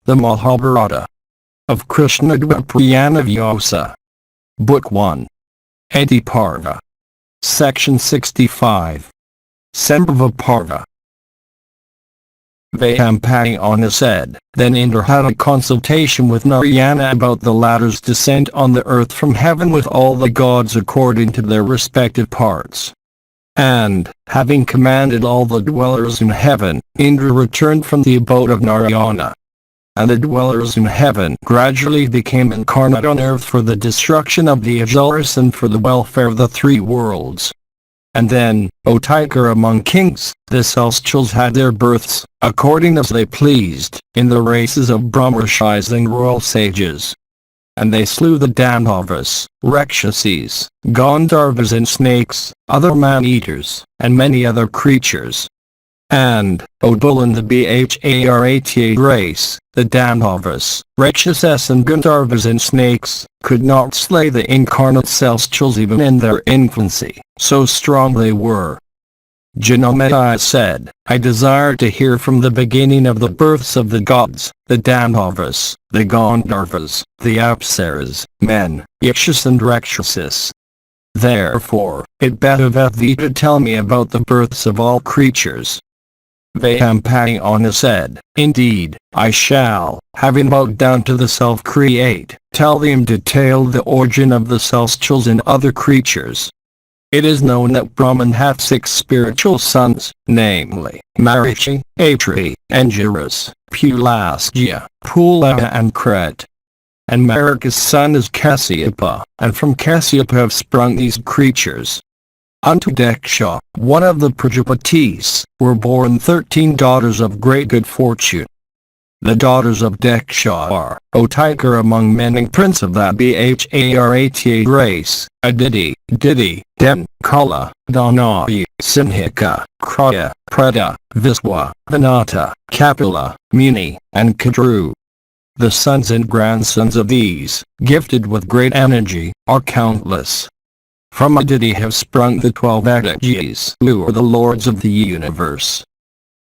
The Mahabharata of KRISHNA-DWAIPAYANA VYASA. Book 1. Adi PARVA. Section 65. Sambhava PARVA. VYASA said, then Indra had a consultation with Narayana about the latter's descent on the earth from heaven with all the gods according to their respective parts. And, having commanded all the dwellers in heaven, Indra returned from the abode of Narayana. And the dwellers in heaven gradually became incarnate on earth for the destruction of the Ajaras and for the welfare of the three worlds. And then, O tiger among kings, the celestials had their births, according as they pleased, in the races of Brahmarshis and royal sages. And they slew the Dandavas, Rakshasis, Gandharvas and snakes, other man-eaters, and many other creatures. And, O bull in the Bharata race, the Dandavas, Rakshasas and Gandharvas and snakes, could not slay the incarnate celestials even in their infancy, so strong they were. Janamaya said, I desire to hear from the beginning of the births of the gods, the Dandavas, the Gandharvas, the Apsaras, men, Yakshas and Rakshasas. Therefore, it behoveth thee to tell me about the births of all creatures. VYASA said, indeed, I shall, having bowed down to the self-create, tell thee in detail the origin of the celestials and other creatures. It is known that Brahman hath 6 spiritual sons, namely, Marichi, Atri, Angiras, Pulasya, Pulaya and Kret. And Marika's son is Kasyapa, and from Kasyapa have sprung these creatures. Unto Daksha, one of the Prajapatis, were born 13 daughters of great good fortune. The daughters of Daksha are, O tiger among men and prince of that Bharata race, Aditi, Diti, Den, Kala, Danayi, Sinhika, Kraya, Preda, Viswa, Vinata, Kapila, Muni, and Kadru. The sons and grandsons of these, gifted with great energy, are countless. From Aditi have sprung the 12 Aditijas, who are the lords of the universe.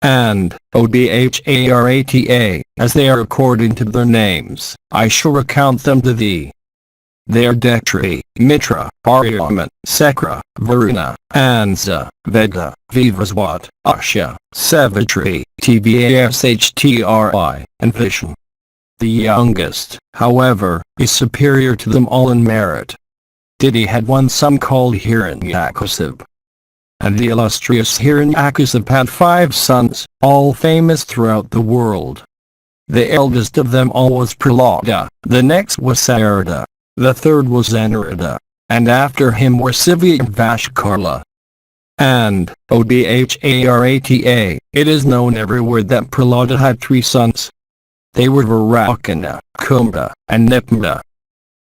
And, O Bharata, as they are according to their names, I shall recount them to thee. They are Daktri, Mitra, Aryaman, Sakra, Varuna, Ansa, Veda, Vivaswat, Asha, Savitri, Tvashtri, and Vishnu. The youngest, however, is superior to them all in merit. Diti had one son called Hiranyakashipu. And the illustrious Hiranyakashipu had 5 sons, all famous throughout the world. The eldest of them all was Prahlada, the next was Sarada, the third was Anurada, and after him were Siva and Vashkarla. And, O Bharata, it is known everywhere that Prahlada had 3 sons. They were Varakana, Kumbha, and Nipmada.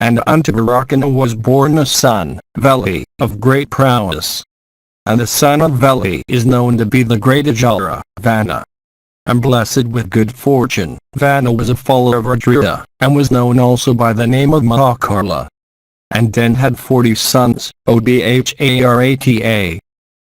And unto Varakana was born a son, Veli, of great prowess. And the son of Veli is known to be the great Ajara, Vana. And blessed with good fortune, Vana was a follower of Rudra, and was known also by the name of Mahakarla. And Den had 40 sons, O Bharata.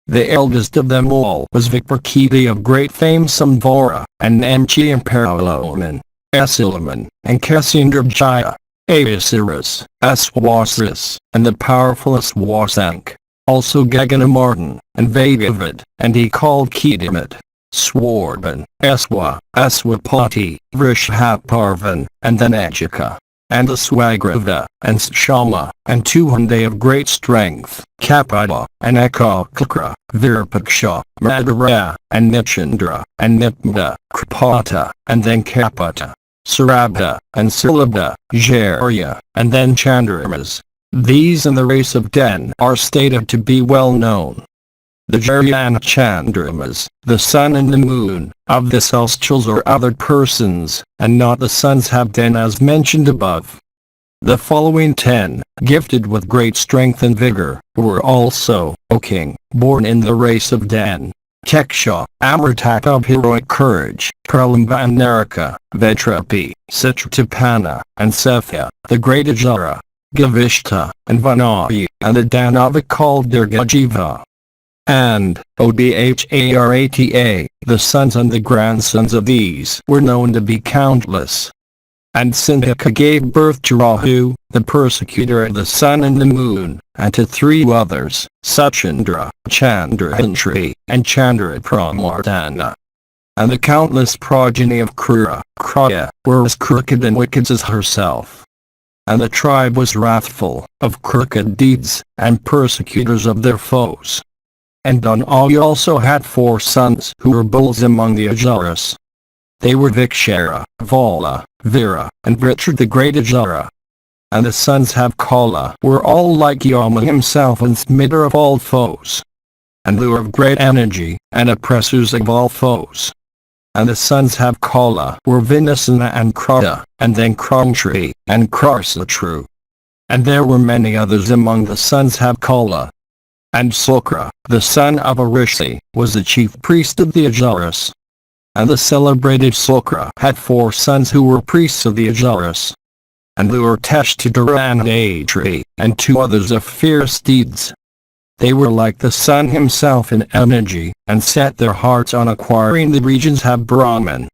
The eldest of them all was Viprakriti of great fame Sambhava, and Namchi and Paraloman, Asilaman, and Kasindrabjaya, Asiras, Aswasras, and the powerful Aswasank, also Gaganamartin, and Vagavad, and he called Kedamat, Swarban, Aswa, Aswapati, Vrishhaparvan, and then Ajika, and Aswagrava, and Shama, and 200 of great strength, Kapada, and Akakakra, Virupaksha, Madara, and Nichandra, and Nipmada, Kripata, and then Kapata, Sarabda, and Silabda, Jarya, and then Chandramas. These in the race of Den are stated to be well known. The Jarya and Chandramas, the sun and the moon, of the celestials are other persons, and not the sons have Den as mentioned above. The following 10, gifted with great strength and vigor, were also, O king, born in the race of Den. Keksha, Amritak of heroic courage, Pralamba and Naraka, Vetrapi, Citratapana, and Sethya, the great Ajara, Gavishta, and Vanayi, and the Danava called Durgajiva. And, O Bharata, the sons and the grandsons of these were known to be countless. And Sindhika gave birth to Rahu, the persecutor of the sun and the moon, and to 3 others, Suchandra, Chandrahantri, and Chandrapramardana. And the countless progeny of Krura were as crooked and wicked as herself. And the tribe was wrathful, of crooked deeds, and persecutors of their foes. And Danagi also had 4 sons who were bulls among the Ajaras. They were Vikshara, Vala, Vira, and Vritra the great Ajara. And the sons of Kala were all like Yama himself and smitter of all foes. And they were of great energy, and oppressors of all foes. And the sons of Kala were Vinasana and Kruta, and then Krangtri, and Krarsatru. And there were many others among the sons of Kala. And Sukra, the son of a rishi, was the chief priest of the Ajaras. And the celebrated Sukra had 4 sons who were priests of the Ajaras. And they were Teshtadara and Atri, and 2 others of fierce deeds. They were like the sun himself in energy, and set their hearts on acquiring the regions of Brahman.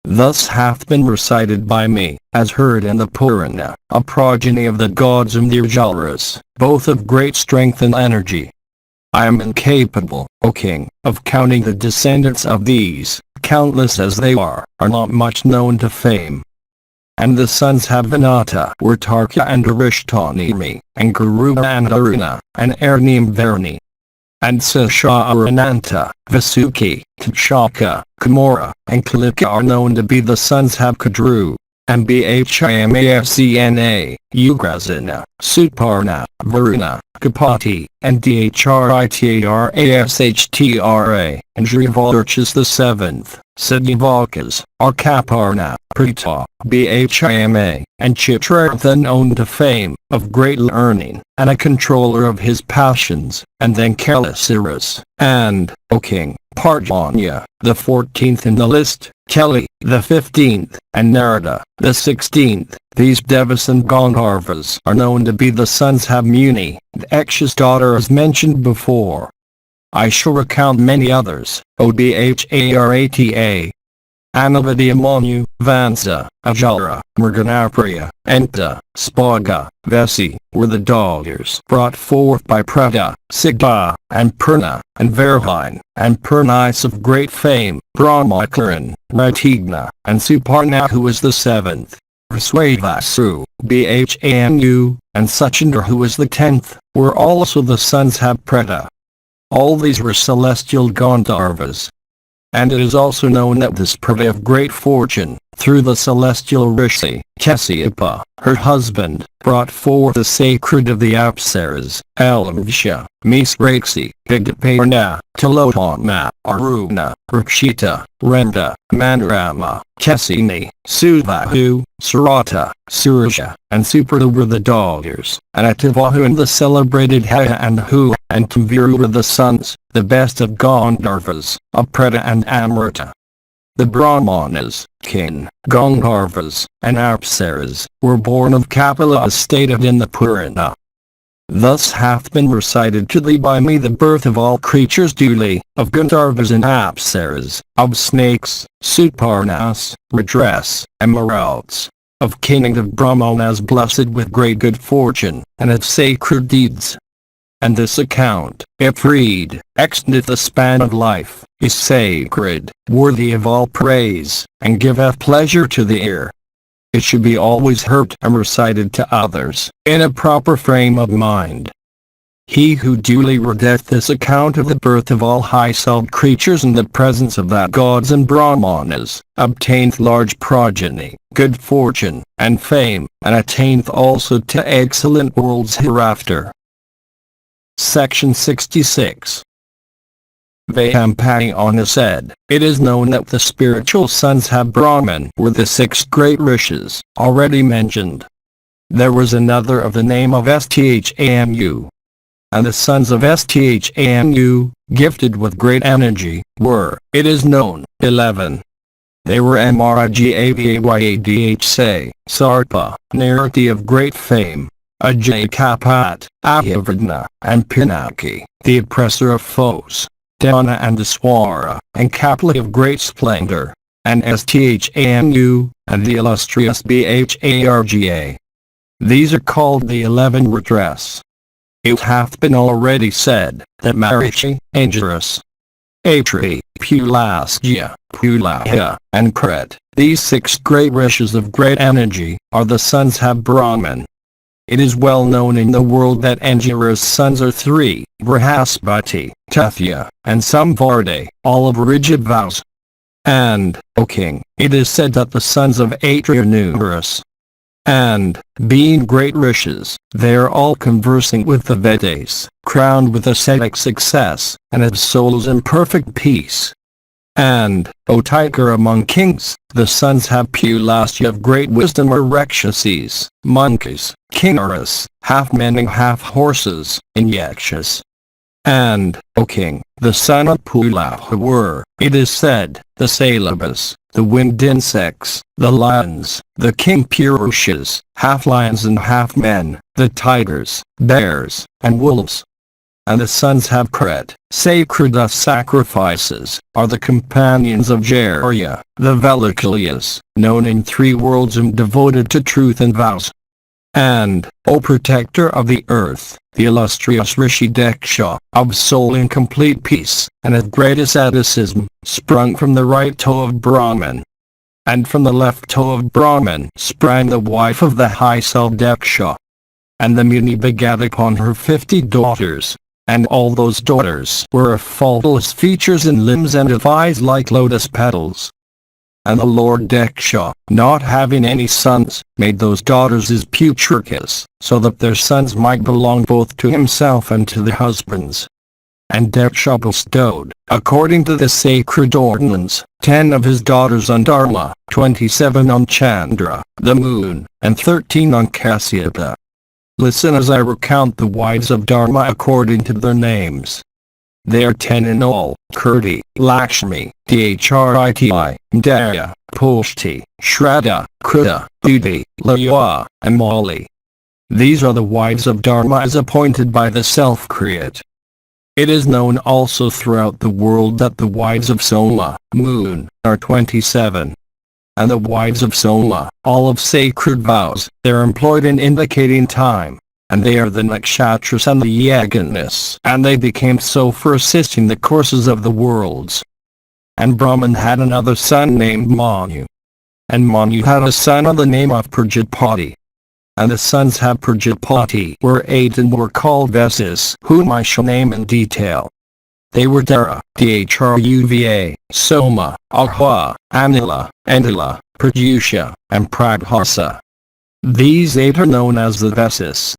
Thus hath been recited by me, as heard in the Purana, a progeny of the gods and the Ajaras, both of great strength and energy. I am incapable, O king, of counting the descendants of these, countless as they are not much known to fame. And the sons of Vinata were Tarka and Arishtanimi, and Garuda and Aruna, and Ernim Varni. And Sasharananta, Vasuki, Kachaka, Kamora, and Kalika are known to be the sons of Kadru, and Bhimasena, Ugrasena, Suparna, Varuna, Kapati, and Dhritarashtra, and Shrivalurchas the 7th, Siddhivalkas, Arkaparna, Prita, Bhima, and Chitrartha known to fame, of great learning, and a controller of his passions, and then Kalasiras, and, O king, Parjanya, the 14th in the list, Kelly, the 15th, and Narada, the 16th. These Devas and Gandharvas are known to be the sons of Muni, the Eksha's daughter as mentioned before. I shall recount many others, Odbharata. Anavadi Manu, Vansa, Ajara, Mrganapriya, Enta, Spaga, Vesi, were the daughters brought forth by Prada, Sigda, and Purna, and Verhine, and Purnis of great fame, Brahmakaran, Ratigna, and Suparna who was the 7th, Vasvasu, Bhanu, and Suchandra who was the 10th, were also the sons of Prada. All these were celestial Gandharvas. And it is also known that this Prada of great fortune, through the celestial Rishi, Kasyapa, her husband, brought forth the sacred of the Apsaras, Alamvisha, Misraksi, Vigdaparna, Tilotama, Aruna, Rakshita, Renda, Manorama, Kasini, Suvahu, Sarata, Surja, and Suprata were the daughters, and Atavahu and the celebrated Haya and Hu, and Tamviru were the sons, the best of Gandharvas, of Preta and Amrita. The Brahmanas, kin, Gandharvas, and Apsaras, were born of Kapila as stated in the Purana. Thus hath been recited to thee by me the birth of all creatures duly, of Gandharvas and Apsaras, of snakes, Suparnas, Rudras, and Marauts, of king and of Brahmanas blessed with great good fortune, and of sacred deeds. And this account, if read, extendeth the span of life, is sacred, worthy of all praise, and giveth pleasure to the ear. It should be always heard and recited to others, in a proper frame of mind. He who duly readeth this account of the birth of all high-souled creatures in the presence of that gods and Brahmanas, obtaineth large progeny, good fortune, and fame, and attaineth also to excellent worlds hereafter. Section 66. Vyampayana said, it is known that the spiritual sons of Brahman were the 6 great rishis, already mentioned. There was another of the name of Sthamu. And the sons of Sthamu, gifted with great energy, were, it is known, 11. They were Mrgavayadhsa, Sarpa, Nirti of great fame, Ajaykapat, Ahyavardhana, and Pinaki, the oppressor of foes. Dana and Aswara, and Kapli of great splendor, and Sthanu, and the illustrious Bharga. These are called the 11 redress. It hath been already said, that Marichi, Angerus, Atri, Pulasya, Pulahya, and Pret, these 6 great rishis of great energy, are the sons of Brahman. It is well known in the world that Anjira's sons are 3, Brihaspati, Tethya, and Samvarde, all of rigid vows. And, O king, it is said that the sons of Atri are numerous. And, being great rishis, they are all conversing with the Vedas, crowned with ascetic success, and have souls in perfect peace. And, O tiger among kings, the sons of Pulasya of great wisdom are Rakshasis, monkeys, kinnaras, half men and half horses, and yakshas. And, O king, the son of Pulaha were, it is said, the Salabas, the winged insects, the lions, the king Purushas, half lions and half men, the tigers, bears, and wolves. And the sons of Pret, sacred sacrifices, are the companions of Jarya, the Velakilyas, known in 3 worlds and devoted to truth and vows. And, O protector of the earth, the illustrious Rishi Deksha, of soul in complete peace, and of great asceticism, sprung from the right toe of Brahman. And from the left toe of Brahman sprang the wife of the high self Deksha. And the Muni begat upon her 50 daughters. And all those daughters were of faultless features and limbs and of eyes like lotus petals. And the Lord Deksha, not having any sons, made those daughters his putrikas, so that their sons might belong both to himself and to their husbands. And Deksha bestowed, according to the sacred ordinance, 10 of his daughters on Dharma, 27 on Chandra, the moon, and 13 on Kasyapa. Listen as I recount the wives of Dharma according to their names. They are 10 in all: Kirti, Lakshmi, Dhriti, Daya, Pushti, Shraddha, Krita, Udhi, Layua, and Mali. These are the wives of Dharma as appointed by the Self-Create. It is known also throughout the world that the wives of Soma, moon, are 27. And the wives of Soma, all of sacred vows, they are employed in indicating time. And they are the nakshatras and the yaganas, and they became so for assisting the courses of the worlds. And Brahman had another son named Manu. And Manu had a son of the name of Prajapati. And the sons of Prajapati were 8 and were called Vyasas, whom I shall name in detail. They were Dara, Dhruva, Soma, Ahwa, Anila, Endila, Pradyusha, and Prabhasa. These 8 are known as the Vyasas.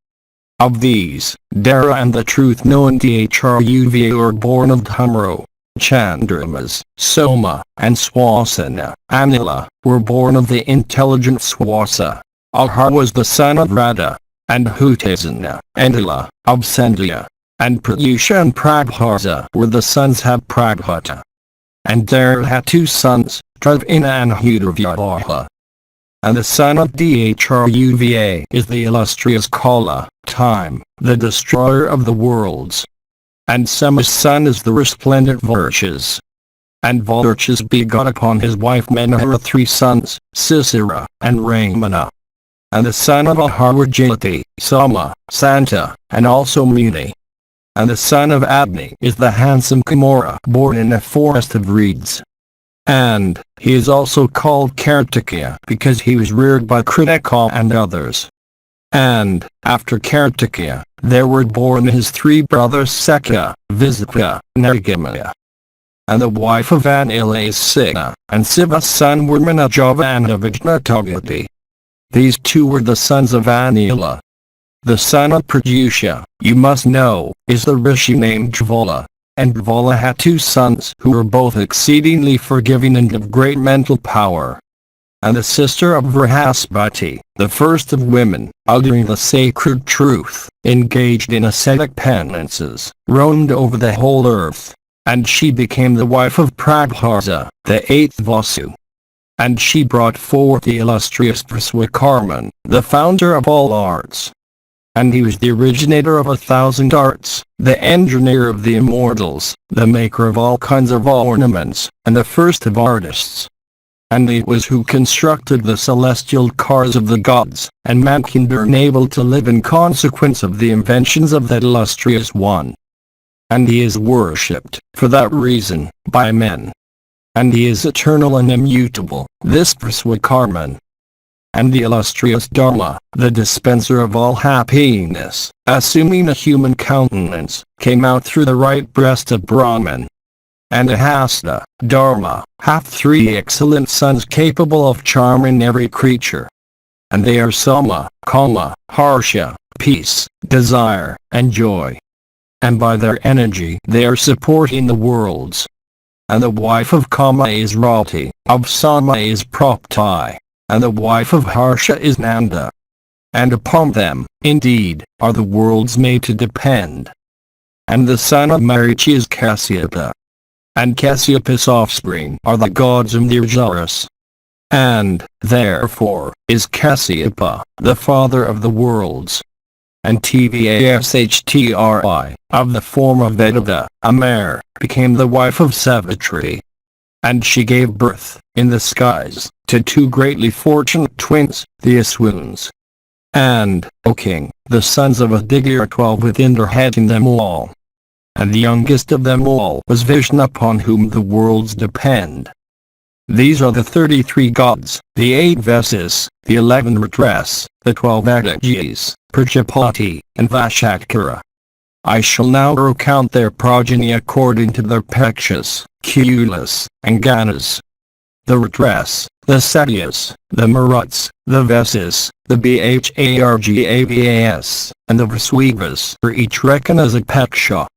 Of these, Dara and the truth-known Dhruva were born of Dhumro. Chandramas, Soma, and Swasana, Anila, were born of the intelligent Swasa. Ahar was the son of Radha, and Hutasana, Endila, of Sandhya, and Pradyusha and Prabhasa were the sons of Prabhata. And Dara had 2 sons, Dravina and Hudravyaha. And the son of Dhruva is the illustrious Kala, time, the destroyer of the worlds. And Sama's son is the resplendent Varshas. And Varshas begot upon his wife Menahara 3 sons, Sisera, and Ramana. And the son of Ahar were Jyoti, Sama, Santa, and also Muni. And the son of Agni is the handsome Kumara born in a forest of reeds. And, he is also called Kartikeya because he was reared by Kritika and others. And, after Kartikeya, there were born his 3 brothers Sekha, Visaka, and Argamaya. And the wife of Anila is Sina, and Siva's son were Manajava and Avijnatagati. These 2 were the sons of Anila. The son of Pradyusha, you must know, is the rishi named Dvala. And Dvala had 2 sons who were both exceedingly forgiving and of great mental power. And the sister of Brihaspati, the first of women, uttering the sacred truth, engaged in ascetic penances, roamed over the whole earth. And she became the wife of Prabhasa, the 8th Vasu. And she brought forth the illustrious Viswakarman, the founder of all arts. And he was the originator of 1,000 arts, the engineer of the immortals, the maker of all kinds of ornaments, and the first of artists. And he was who constructed the celestial cars of the gods, and mankind are enabled to live in consequence of the inventions of that illustrious one. And he is worshipped, for that reason, by men. And he is eternal and immutable, this Praswakarman. And the illustrious Dharma, the dispenser of all happiness, assuming a human countenance, came out through the right breast of Brahman. And Ahasta, Dharma, hath 3 excellent sons capable of charming every creature. And they are Sama, Kama, Harsha, peace, desire, and joy. And by their energy they are supporting the worlds. And the wife of Kama is Rati, of Sama is Prapti, and the wife of Harsha is Nanda. And upon them, indeed, are the worlds made to depend. And the son of Marichi is Kasyapa. And Kasyapa's offspring are the gods of Nirjaras. And, therefore, is Kasyapa, the father of the worlds. And Tvashtri, of the form of Vedanta, a mare, became the wife of Savitri. And she gave birth, in the skies, to 2 greatly fortunate twins, the Aswins. And, O king, the sons of Aditi are 12 with Indra heading them all. And the youngest of them all was Vishnu, upon whom the worlds depend. These are the 33 gods, the 8 Vyasas, the 11 Rudras, the 12 Aditijas, Prajapati, and Vashatkara. I shall now recount their progeny according to their Pakshas, Kulas, and Ganas. The Rudras, the Satyas, the Maruts, the Vyasas, the Bhargavas, and the Vaswivas are each reckoned as a Paksha.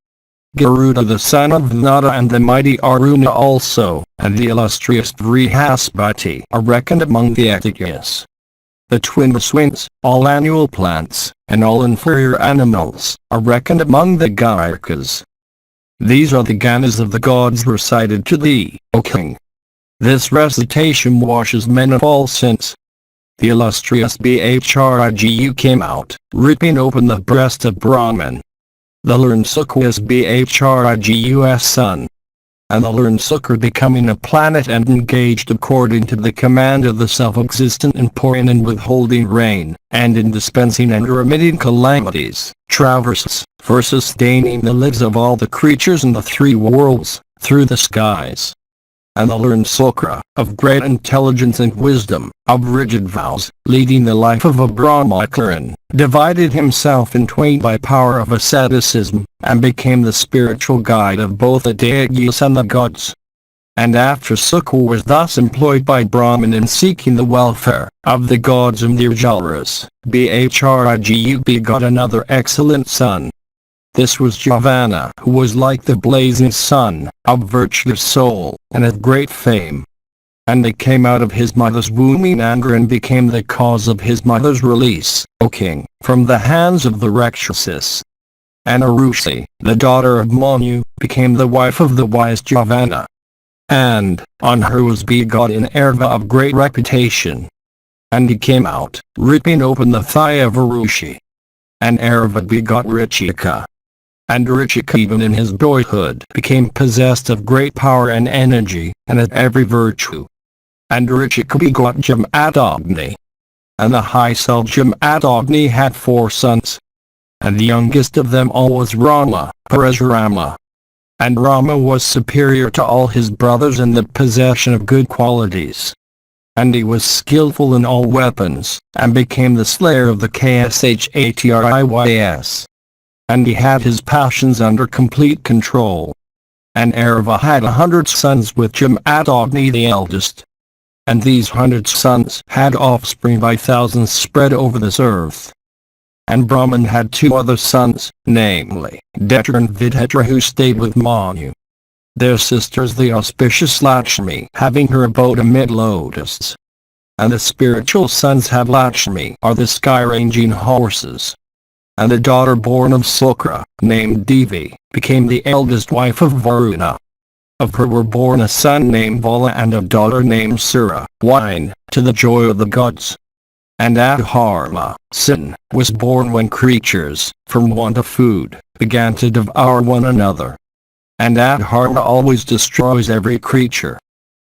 Garuda the son of Nada and the mighty Aruna also, and the illustrious Vrihaspati are reckoned among the Aditijas. The twin Aswins, all annual plants, and all inferior animals, are reckoned among the Gaikas. These are the Ganas of the gods recited to thee, O king. This recitation washes men of all sins. The illustrious Bhrigu came out, ripping open the breast of Brahman. The learned Sukha is Bhrigu's son. And the learned Sukha becoming a planet and engaged according to the command of the self-existent in pouring and withholding rain, and in dispensing and remitting calamities, traverses, for sustaining the lives of all the creatures in the 3 worlds, through the skies. And the learned Sukra, of great intelligence and wisdom, of rigid vows, leading the life of a Brahmacharan, divided himself in twain by power of asceticism, and became the spiritual guide of both the deities and the gods. And after Sukha was thus employed by Brahman in seeking the welfare of the gods of Nirjaras, Bhrigu begot another excellent son. This was Javana, who was like the blazing sun, of virtuous soul, and of great fame. And they came out of his mother's womb in anger and became the cause of his mother's release, O king, from the hands of the Rakshasas. And Arushi, the daughter of Manu, became the wife of the wise Javana. And, on her was begotten Erva of great reputation. And he came out, ripping open the thigh of Arushi. And Erva begot Richika. And Richika even in his boyhood became possessed of great power and energy, and of every virtue. And Richika begot Jamadagni. And the high soul Jamadagni had 4 sons. And the youngest of them all was Rama, Parashurama. And Rama was superior to all his brothers in the possession of good qualities. And he was skillful in all weapons, and became the slayer of the Kshatriyas. And he had his passions under complete control. And Erva had 100 sons with Jamadagni the eldest. And these 100 sons had offspring by thousands spread over this earth. And Brahman had 2 other sons, namely, Detra and Videtra, who stayed with Manu. Their sisters the auspicious Lakshmi having her abode amid lotuses. And the spiritual sons have Lakshmi are the sky-ranging horses. And the daughter born of Sukra, named Devi, became the eldest wife of Varuna. Of her were born a son named Vala and a daughter named Sura, wine, to the joy of the gods. And Adharma, sin, was born when creatures, from want of food, began to devour one another. And Adharma always destroys every creature.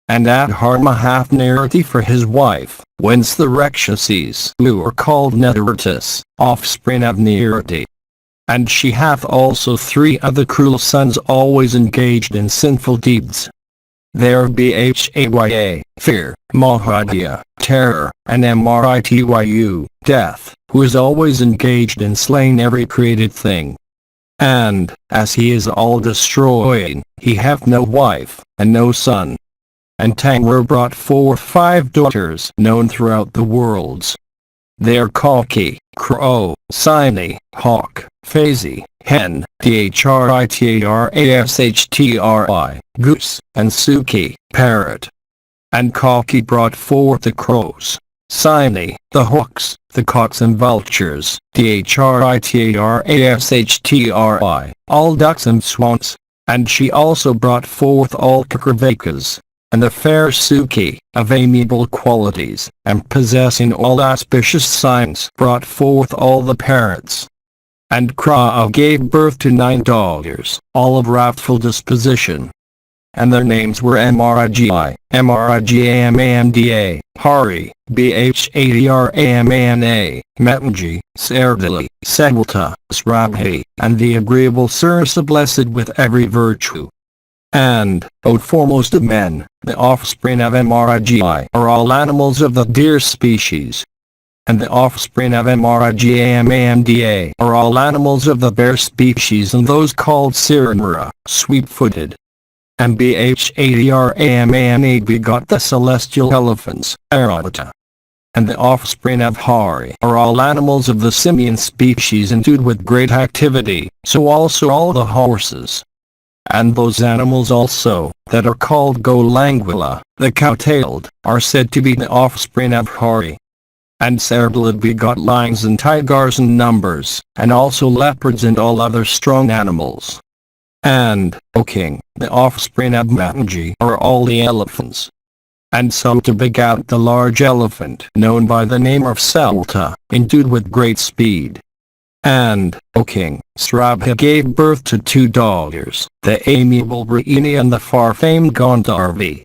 And Adharma hath Narati for his wife, whence the Rakshasis who are called Netaratas, offspring of Narati. And she hath also 3 other cruel sons always engaged in sinful deeds. There Bhaya, fear, Mahadya, terror, and Mrityu, death, who is always engaged in slaying every created thing. And, as he is all-destroying, he hath no wife, and no son. And Tangwar brought forth 5 daughters known throughout the worlds. They are Kalki, crow, Sini, hawk, Phazi, hen, Dhritashtri, goose, and Suki, parrot. And Kalki brought forth the crows, Sini, the hawks, the cocks and vultures, Dhritashtri, all ducks and swans. And she also brought forth all Kakravakas, and the fair Suki, of amiable qualities, and possessing all auspicious signs, brought forth all the parrots. And Kraa gave birth to 9 daughters, all of wrathful disposition. And their names were Mrigi, Mrigamanda, Hare, Bhadramana, Metanji, Sardali, Sevalta, Srabhi, and the agreeable Sursa blessed with every virtue. And, O foremost of men, the offspring of Mrigi are all animals of the deer species. And the offspring of Mrigamanda are all animals of the bear species and those called Siranra, sweep-footed. And Bhadramana begot the celestial elephants, Aravata. And the offspring of Hare are all animals of the simian species endued with great activity, so also all the horses. And those animals also, that are called Golanguila, the cow-tailed, are said to be the offspring of Hare. And Sardalid begot lions and tigers in numbers, and also leopards and all other strong animals. And, O king, the offspring of Matanji are all the elephants. And Sulta begat the large elephant known by the name of Sulta, endued with great speed. And, O king, Srabha gave birth to 2 daughters, the amiable Raini and the far-famed Gandharvi.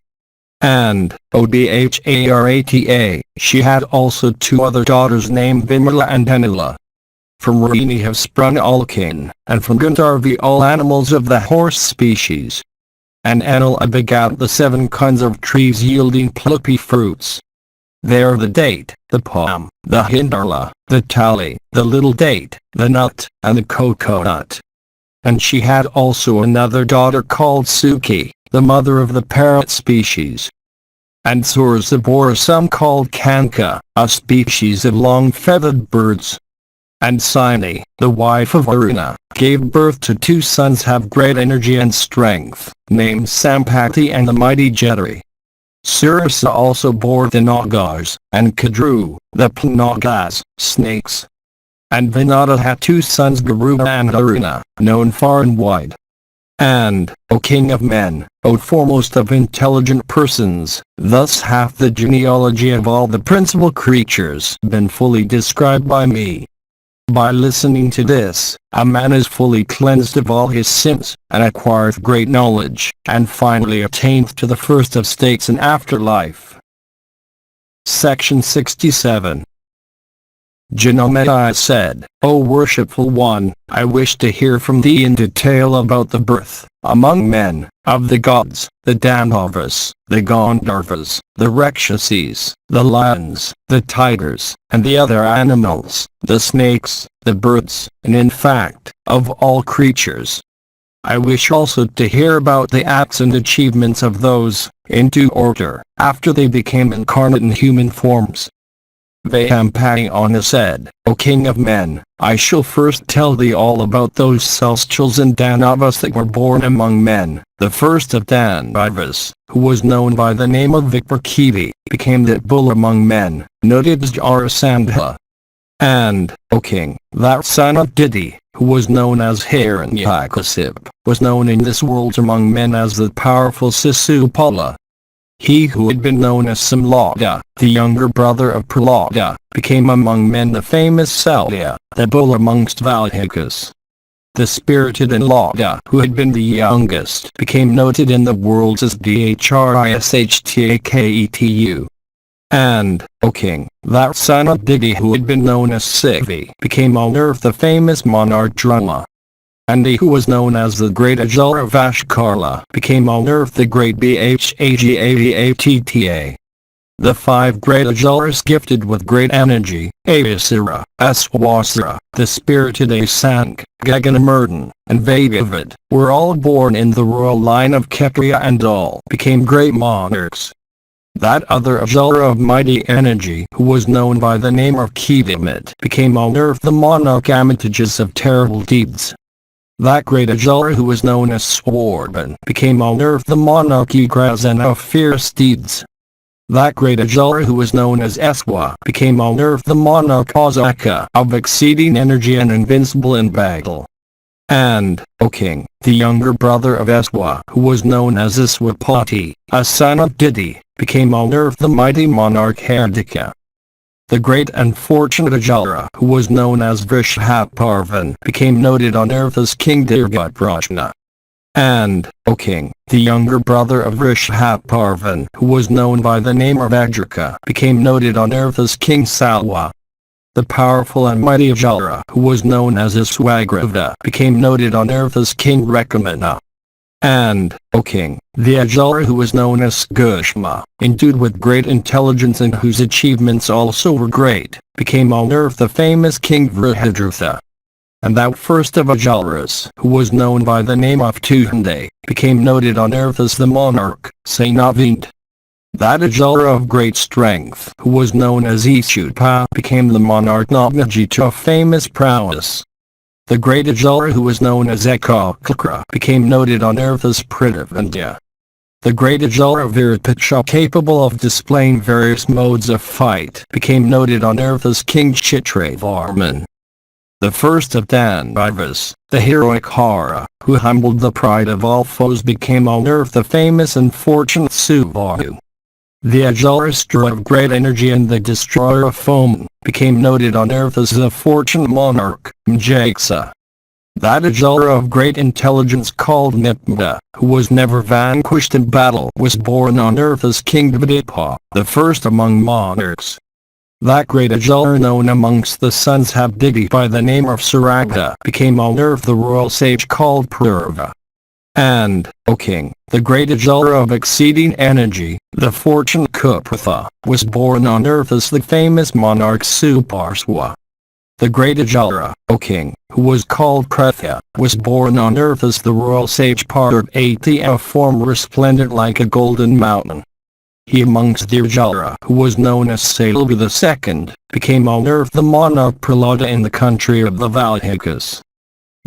And, O Bharata, she had also 2 other daughters named Vimala and Anila. From Raini have sprung all kin, and from Gandharvi all animals of the horse species. And Anila begat the 7 kinds of trees yielding plumpy fruits. They are the date, the palm, the hindarla, the tali, the little date, the nut, and the coconut. And she had also another daughter called Suki, the mother of the parrot species. And Sursa bore some called Kanka, a species of long-feathered birds. And Sini, the wife of Aruna, gave birth to 2 sons have great energy and strength, named Sampati and the mighty Jetari. Sursa also bore the Nagas, and Kadru, the Pnagas, snakes. And Vinata had 2 sons Garuda and Aruna, known far and wide. And, O king of men, O foremost of intelligent persons, thus hath the genealogy of all the principal creatures been fully described by me. By listening to this, a man is fully cleansed of all his sins, and acquireth great knowledge, and finally attaineth to the first of states in afterlife. Section 67. Janamedaya said, O worshipful one, I wish to hear from thee in detail about the birth, among men, of the gods, the Dandavas, the Gandharvas, the Rakshasis, the lions, the tigers, and the other animals, the snakes, the birds, and in fact, of all creatures. I wish also to hear about the acts and achievements of those, in due order, after they became incarnate in human forms. Vyampayana said, O king of men, I shall first tell thee all about those celestials and Danavas that were born among men. The first of Danavas, who was known by the name of Viprakivi, became that bull among men, noted as Jarasandha. And, O king, that son of Didi, who was known as Hiranyakasip, was known in this world among men as the powerful Sisupala. He who had been known as Samlada, the younger brother of Prahlada, became among men the famous Salya, the bull amongst Valhikas. The spirited Anlada, who had been the youngest, became noted in the world as Dhrishtaketu. And, O king, that son of Didi who had been known as Sivi, became on earth the famous monarch Druma. And he who was known as the great Ajala Vashkarla, became on earth the great Bhagavatta. The five great Ajalas gifted with great energy, Avasara, Aswasara, the spirited Asank, Gaganamurdan, and Vagavad, were all born in the royal line of Kshatriya and all became great monarchs. That other Ajala of mighty energy, who was known by the name of Kedamit, became on earth the monarch Amitajas of terrible deeds. That great Ajala who was known as Swarban, became on earth the monarch Ugrasena of fierce deeds. That great Ajala who was known as Eswa, became on earth the monarch Ozaka of exceeding energy and invincible in battle. And, O king, the younger brother of Eswa, who was known as Iswapati, a son of Didi, became on earth the mighty monarch Hardika. The great and fortunate Ajala, who was known as Vrishabhaparvan, became noted on earth as King Dirgaprajna. And, O king, the younger brother of Vrishabhaparvan, who was known by the name of Adraka, became noted on earth as King Salwa. The powerful and mighty Ajala, who was known as Iswagravda, became noted on earth as King Rekamana. And, O king, the Ajala who was known as Gushma, endued with great intelligence and whose achievements also were great, became on earth the famous King Vrihadratha. And that first of Ajalas, who was known by the name of Tuhande, became noted on earth as the monarch, Sainavind. That Ajala of great strength, who was known as Ishudpa, became the monarch Nagnajita of famous prowess. The great Ajala who was known as Ekakakra, became noted on earth as Prithavandya. The great Ajala Virapacha, capable of displaying various modes of fight, became noted on earth as King Chitravarman. The first of Dandivas, the heroic Hara, who humbled the pride of all foes, became on earth the famous and fortunate Subahu. The Ajalastra of great energy and the destroyer of foam, became noted on earth as the fortunate monarch, Mjagsa. That Ajala of great intelligence called Nipmda, who was never vanquished in battle, was born on earth as King Dvidipa, the first among monarchs. That great Ajala known amongst the sons Habdigi by the name of Saragda, became on earth the royal sage called PARVA. And, O king, the great Ajala of exceeding energy, the fortunate Kupratha, was born on earth as the famous monarch Suparswa. The great Ajala, O king, who was called Pratha, was born on earth as the royal sage Parvati, of form resplendent like a golden mountain. He amongst the Ajala, who was known as Salva II, became on earth the monarch Prahlada in the country of the Valhikas.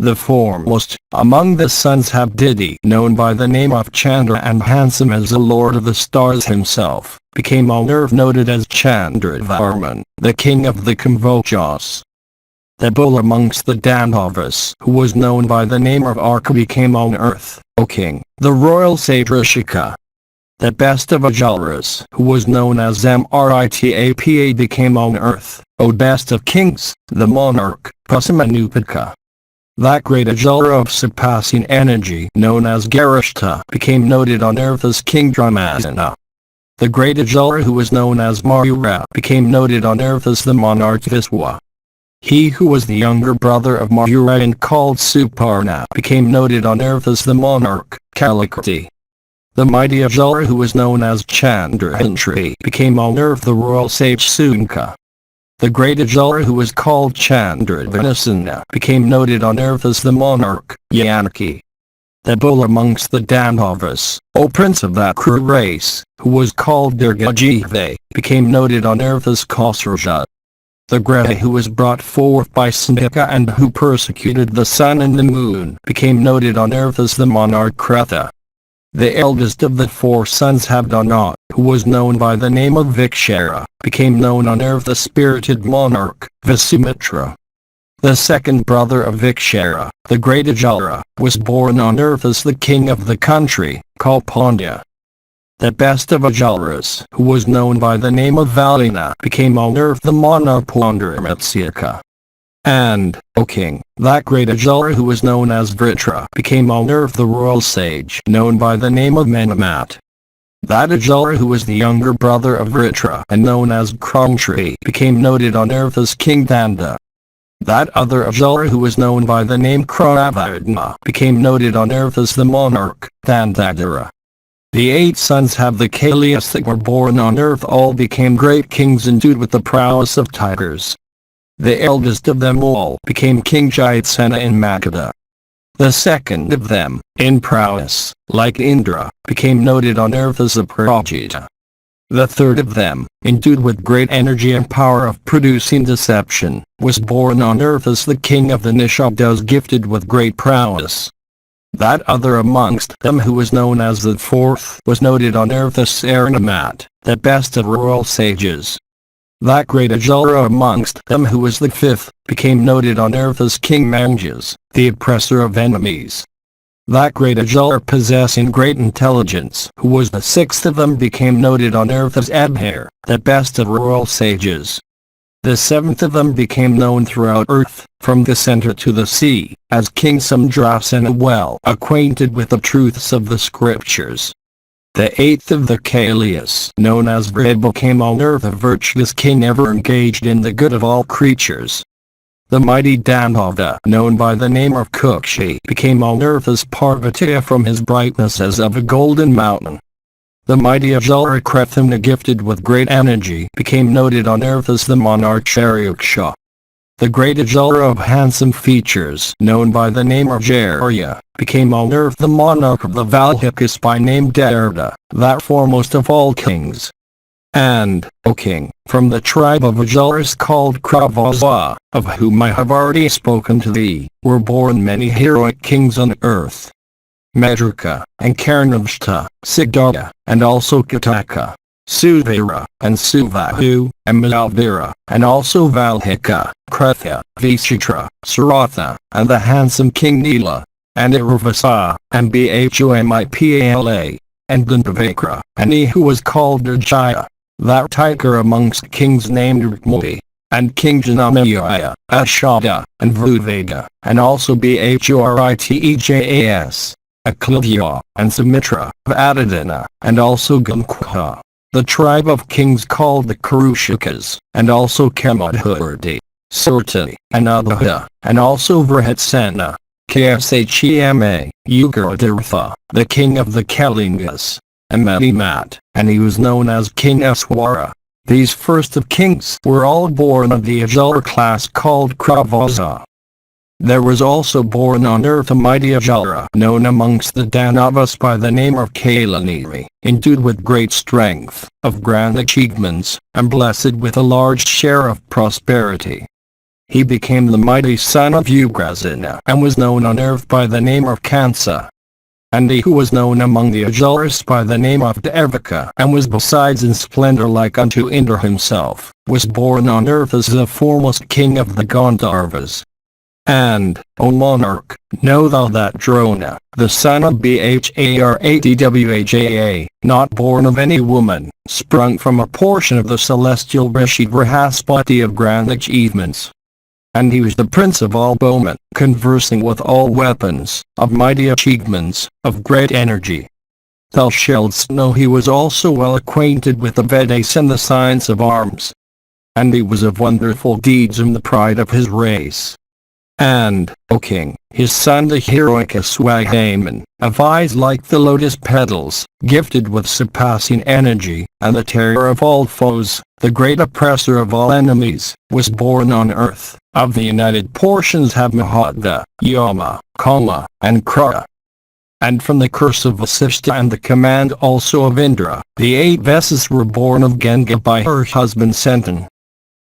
The foremost, among the sons Habdidi, known by the name of Chandra and handsome as the Lord of the Stars himself, became on earth noted as Chandravarman, the king of the Kambojas. The bull amongst the Dandavas, who was known by the name of Arka, became on earth, O king, the royal sage Rishika. The best of Ajalas, who was known as Mritapa, became on earth, O best of kings, the monarch, Pusamanupadka. That great Ajala of surpassing energy, known as Garishta, became noted on earth as King Dramazana. The great Ajala who was known as Mayura, became noted on earth as the monarch Viswa. He who was the younger brother of Mayura and called Suparna, became noted on earth as the monarch, Kalikati. The mighty Ajala who was known as Chandrahantri, became on earth the royal sage Sunka. The great Ajala who was called Chandravanasana, became noted on earth as the monarch, Yanaki. The bull amongst the Dandavas, O prince of that cruel race, who was called Dirgajive, became noted on earth as Kosraja. The Graha who was brought forth by Sandhika and who persecuted the sun and the moon, became noted on earth as the monarch Kretha. The eldest of the four sons Habdana, who was known by the name of Vikshara, became known on earth the spirited monarch, Vasumitra. The second brother of Vikshara, the great Ajala, was born on earth as the king of the country, called Pandya. the best of Ajalas, who was known by the name of Valina, became on earth the monarch Pondaramitsika. And, O king, that great Ajala who was known as Vritra became on earth the royal sage known by the name of Menamat. That Ajala who was the younger brother of Vritra and known as Krangshri became noted on earth as King Danda. That other Ajala who was known by the name Kravadna became noted on earth as the monarch Dandadara. The 8 sons of the Kalias that were born on earth all became great kings endued with the prowess of tigers. The eldest of them all became King Jayasena in Magadha. The second of them, in prowess, like Indra, became noted on earth as a Prajita. The third of them, endued with great energy and power of producing deception, was born on earth as the king of the Nishabdas gifted with great prowess. That other amongst them who was known as the fourth was noted on earth as Saranamat, the best of royal sages. That great Ajala amongst them who was the fifth, became noted on earth as King Manjas, the oppressor of enemies. That great Ajala possessing great intelligence, who was the sixth of them, became noted on earth as Abhar, the best of royal sages. The seventh of them became known throughout earth, from the center to the sea, as King Samdrasena, well acquainted with the truths of the scriptures. The eighth of the Kalias, known as Vribha, came on earth a virtuous king ever engaged in the good of all creatures. The mighty Dandava, known by the name of Kukshi, became on earth as Parvatiya from his brightness as of a golden mountain. The mighty Ajala Krethimna, gifted with great energy, became noted on earth as the monarch Charyaksha. The great Ajala of handsome features, known by the name of Jarya, became on earth the monarch of the Valhikas by name Darda, that foremost of all kings. And, O king, from the tribe of Ajalas called Kravasa, of whom I have already spoken to thee, were born many heroic kings on earth. Madrika, and Karnavshta, Siddhartha, and also Kataka, Suvira, and Suvahu, and Malvira, and also Valhika, Kretha, Vishitra, Saratha, and the handsome King Nila, and Irvasa, and Bhumipala, and Gandavakra, and he who was called Durjaya, that tiger amongst kings named Rukmuli, and King Janamaya, Ashada, and Vruveda, and also Bhritejas, Aklivya, and Sumitra, Vadadana, and also Gankha, the tribe of kings called the Kurushikas, and also Kamadhurdi, Surti, and Adha, and also Vrihitsena, Kshema, Ugradirtha, the king of the Kalingas, and Medimat, and he was known as King Aswara. These first of kings were all born of the Ajala class called Kravasa. There was also born on earth a mighty Ajala known amongst the Danavas by the name of Kalaniri, endued with great strength, of grand achievements, and blessed with a large share of prosperity. He became the mighty son of Ugrasena and was known on earth by the name of Kansa. And he who was known among the Ajalas by the name of Devaka and was besides in splendor like unto Indra himself, was born on earth as the foremost king of the Gandharvas. And, O monarch, know thou that Drona, the son of Bharadwaja, not born of any woman, sprung from a portion of the celestial Rishi Brihaspati of grand achievements. And he was the prince of all bowmen, conversing with all weapons, of mighty achievements, of great energy. Thou shalt know he was also well acquainted with the Vedas and the science of arms. And he was of wonderful deeds and the pride of his race. And, O king, his son the heroic Aswaghaman, of eyes like the lotus petals, gifted with surpassing energy, and the terror of all foes, the great oppressor of all enemies, was born on earth, of the united portions of Mahatma, Yama, Kama, and Kra. And from the curse of Vasishta and the command also of Indra, the 8 Vesas were born of Ganga by her husband Sentan.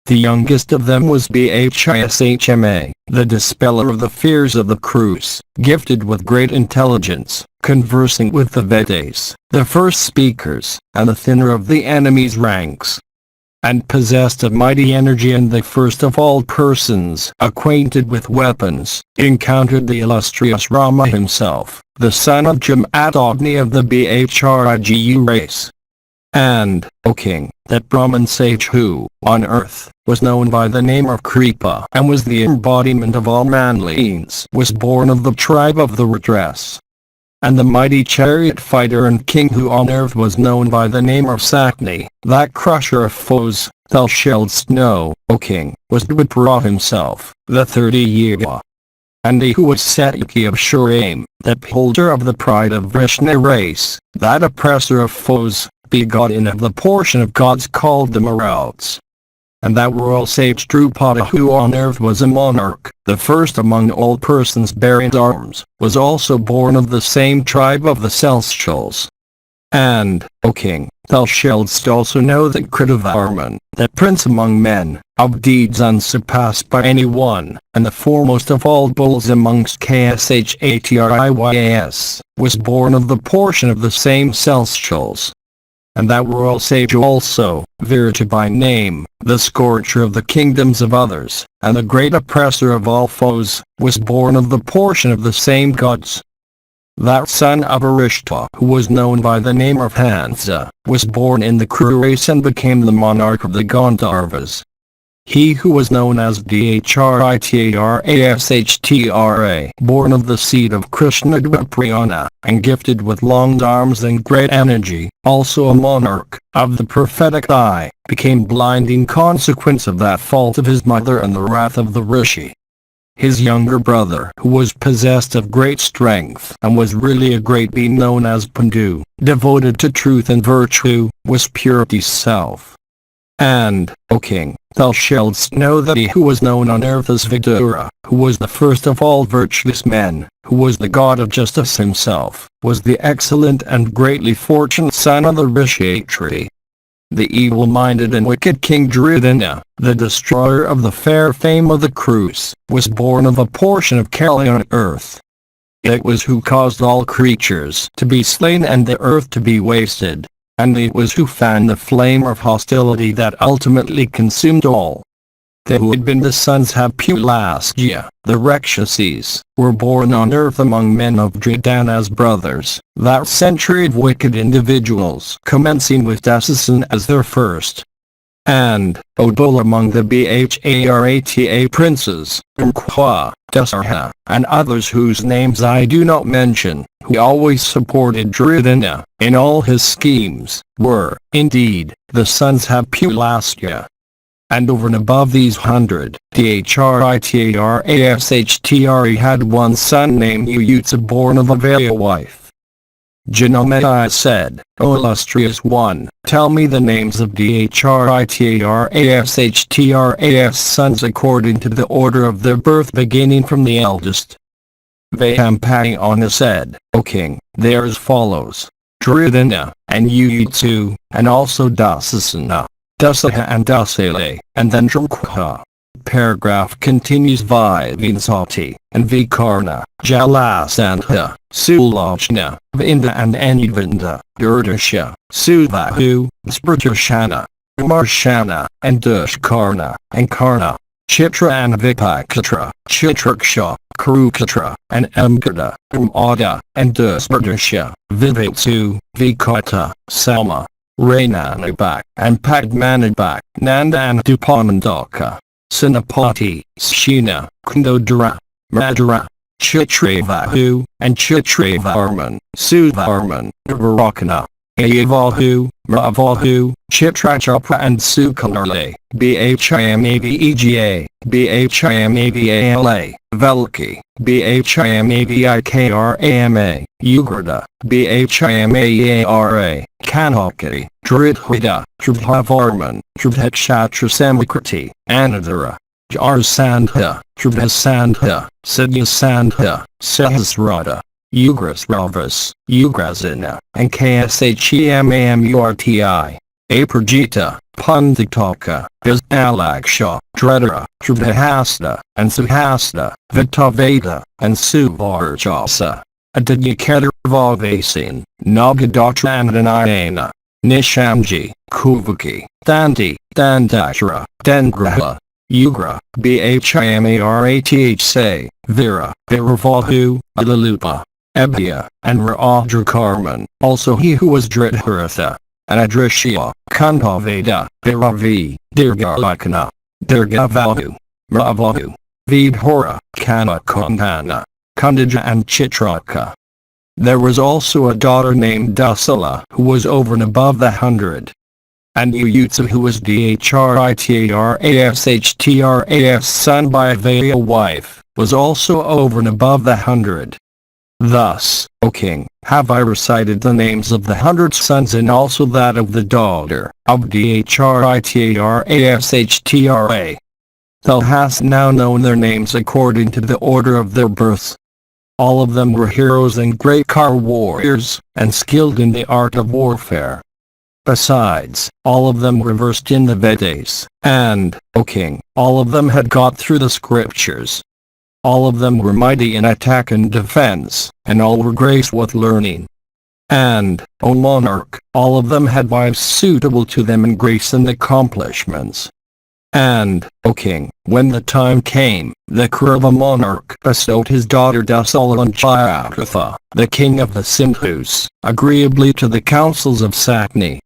The youngest of them was Bhishma, the dispeller of the fears of the crews, gifted with great intelligence, conversing with the Vedas, the first speakers, and the thinner of the enemy's ranks. and possessed of mighty energy, and the first of all persons acquainted with weapons, encountered the illustrious Rama himself, the son of Jamadagni of the Bhrigu race. And, O king, that Brahman sage who, on earth, was known by the name of Kripa and was the embodiment of all manliness, was born of the tribe of the redress. And the mighty chariot fighter and king who on earth was known by the name of Sakni, that crusher of foes, thou shalt know, O king, was Dwipara himself, the 30-year. And he who was Satyaki of sure aim, that beholder of the pride of Vrishna race, that oppressor of foes, begotten of the portion of gods called the Marauts. And that royal sage Drupada who on earth was a monarch, the first among all persons bearing arms, was also born of the same tribe of the Celestials. And, O king, thou shalt also know that Kritavarman, that prince among men, of deeds unsurpassed by any one, and the foremost of all bulls amongst Kshatriyas, was born of the portion of the same Celestials. And that royal sage also, Virata by name, the scorcher of the kingdoms of others, and the great oppressor of all foes, was born of the portion of the same gods. That son of Arishta, who was known by the name of Hansa, was born in the Kuru race and became the monarch of the Gandharvas. He who was known as Dhritarashtra, born of the seed of KRISHNA-DWAIPAYANA, and gifted with long arms and great energy, also a monarch, of the prophetic eye, became blind in consequence of that fault of his mother and the wrath of the rishi. His younger brother, who was possessed of great strength and was really a great being known as Pandu, devoted to truth and virtue, was purity's self. And, O king, thou shalt know that he who was known on earth as Vidura, who was the first of all virtuous men, who was the god of justice himself, was the excellent and greatly fortunate son of the Rishatri. The evil-minded and wicked king Dridana, the destroyer of the fair fame of the Krus, was born of a portion of Kali on earth. It was who caused all creatures to be slain and the earth to be wasted. And it was who fanned the flame of hostility that ultimately consumed all. They who had been the sons of Pulasya, the Rakshasis, were born on earth among men of Dridana's brothers, that century of wicked individuals, commencing with Dasasan as their first. And, Odol among the Bharata princes, Umkwa, Dasarha, and others whose names I do not mention, who always supported Dridana in all his schemes, were, indeed, the sons of Pulasya. And over and above these 100, Dhritarashtra had one son named Uyutsa born of a Vaya wife. Janamaya said, O illustrious one, tell me the names of Dhritarashtra's sons according to the order of their birth beginning from the eldest. Vayampayana said, O king, they are as follows: Dridana, and Uyutsu, and also Dasasana, Dasaha and Dasale, and then Dramkha. Paragraph continues. Vyasati, and Vikarna, Jalasantha, Sulachna, Vinda and Anivinda, Durdasha, Suvahu, Spritershana, Marshana, and Dushkarna, and Karna, Chitra and Vipakatra, Chitraksha, Karukatra, and Amgada, Umada, and Dusbardasha, Vivitsu, Vikata, Salma, Rainanabak, and Padmanabak, Nanda and Dupanandaka, Sinapati, Shina, Kundodara, Madara, Chitravahu, and Chitravarman, Suvarman, Varakana, Ayavahu, Mravahu, Chitrachapra and Sukalarle, Bhimavega, Bhimavala, Velki, BhimavikaRama, Ugrada, Bhimavara, Kanokati, Dridhida, Dridhavarman, Dridhakshatra Samakriti, Anadara, Jarsandha, Dridhasandha, Siddhasandha, Sahasrada, Ugrasravas, Ugrazina, and Kshemamurti, Aprajita, Panditaka, Alakshah, Dredara, Dridhahasta, and Suhasta, Vitaveda, and Suvarjasa, Adidyakadarvavasin, Nagadatra and Anayana, Nishamji, Kuvaki, Dandi, Dandashara, Dengraha, Ugra, Bhimarath say, Vira, Viravahu, Alalupa, Ebhya, and Raudrakarman, also he who was Dridharatha, and Adrishya, Kandhaveda, Viravi, Dirgalakana, Dirgavahu, Mravahu, Vidhora, Kanakandana, Kundija and Chitraka. There was also a daughter named Dusala who was over and above the 100. And Uyutsa who was Dhritarashtra's son by a Vaya wife, was also over and above the 100. Thus, O king, have I recited the names of the 100 sons and also that of the daughter of Dhritarashtra. Thou hast now known their names according to the order of their births. All of them were heroes and great warriors, and skilled in the art of warfare. Besides, all of them were versed in the Vedas, and, O king, all of them had got through the scriptures. All of them were mighty in attack and defense, and all were graced with learning. And, O monarch, all of them had wives suitable to them in grace and accomplishments. And, O king, when the time came, the Kurva monarch bestowed his daughter Dusala on Jayadratha, the king of the Sindhus, agreeably to the counsels of Sakni.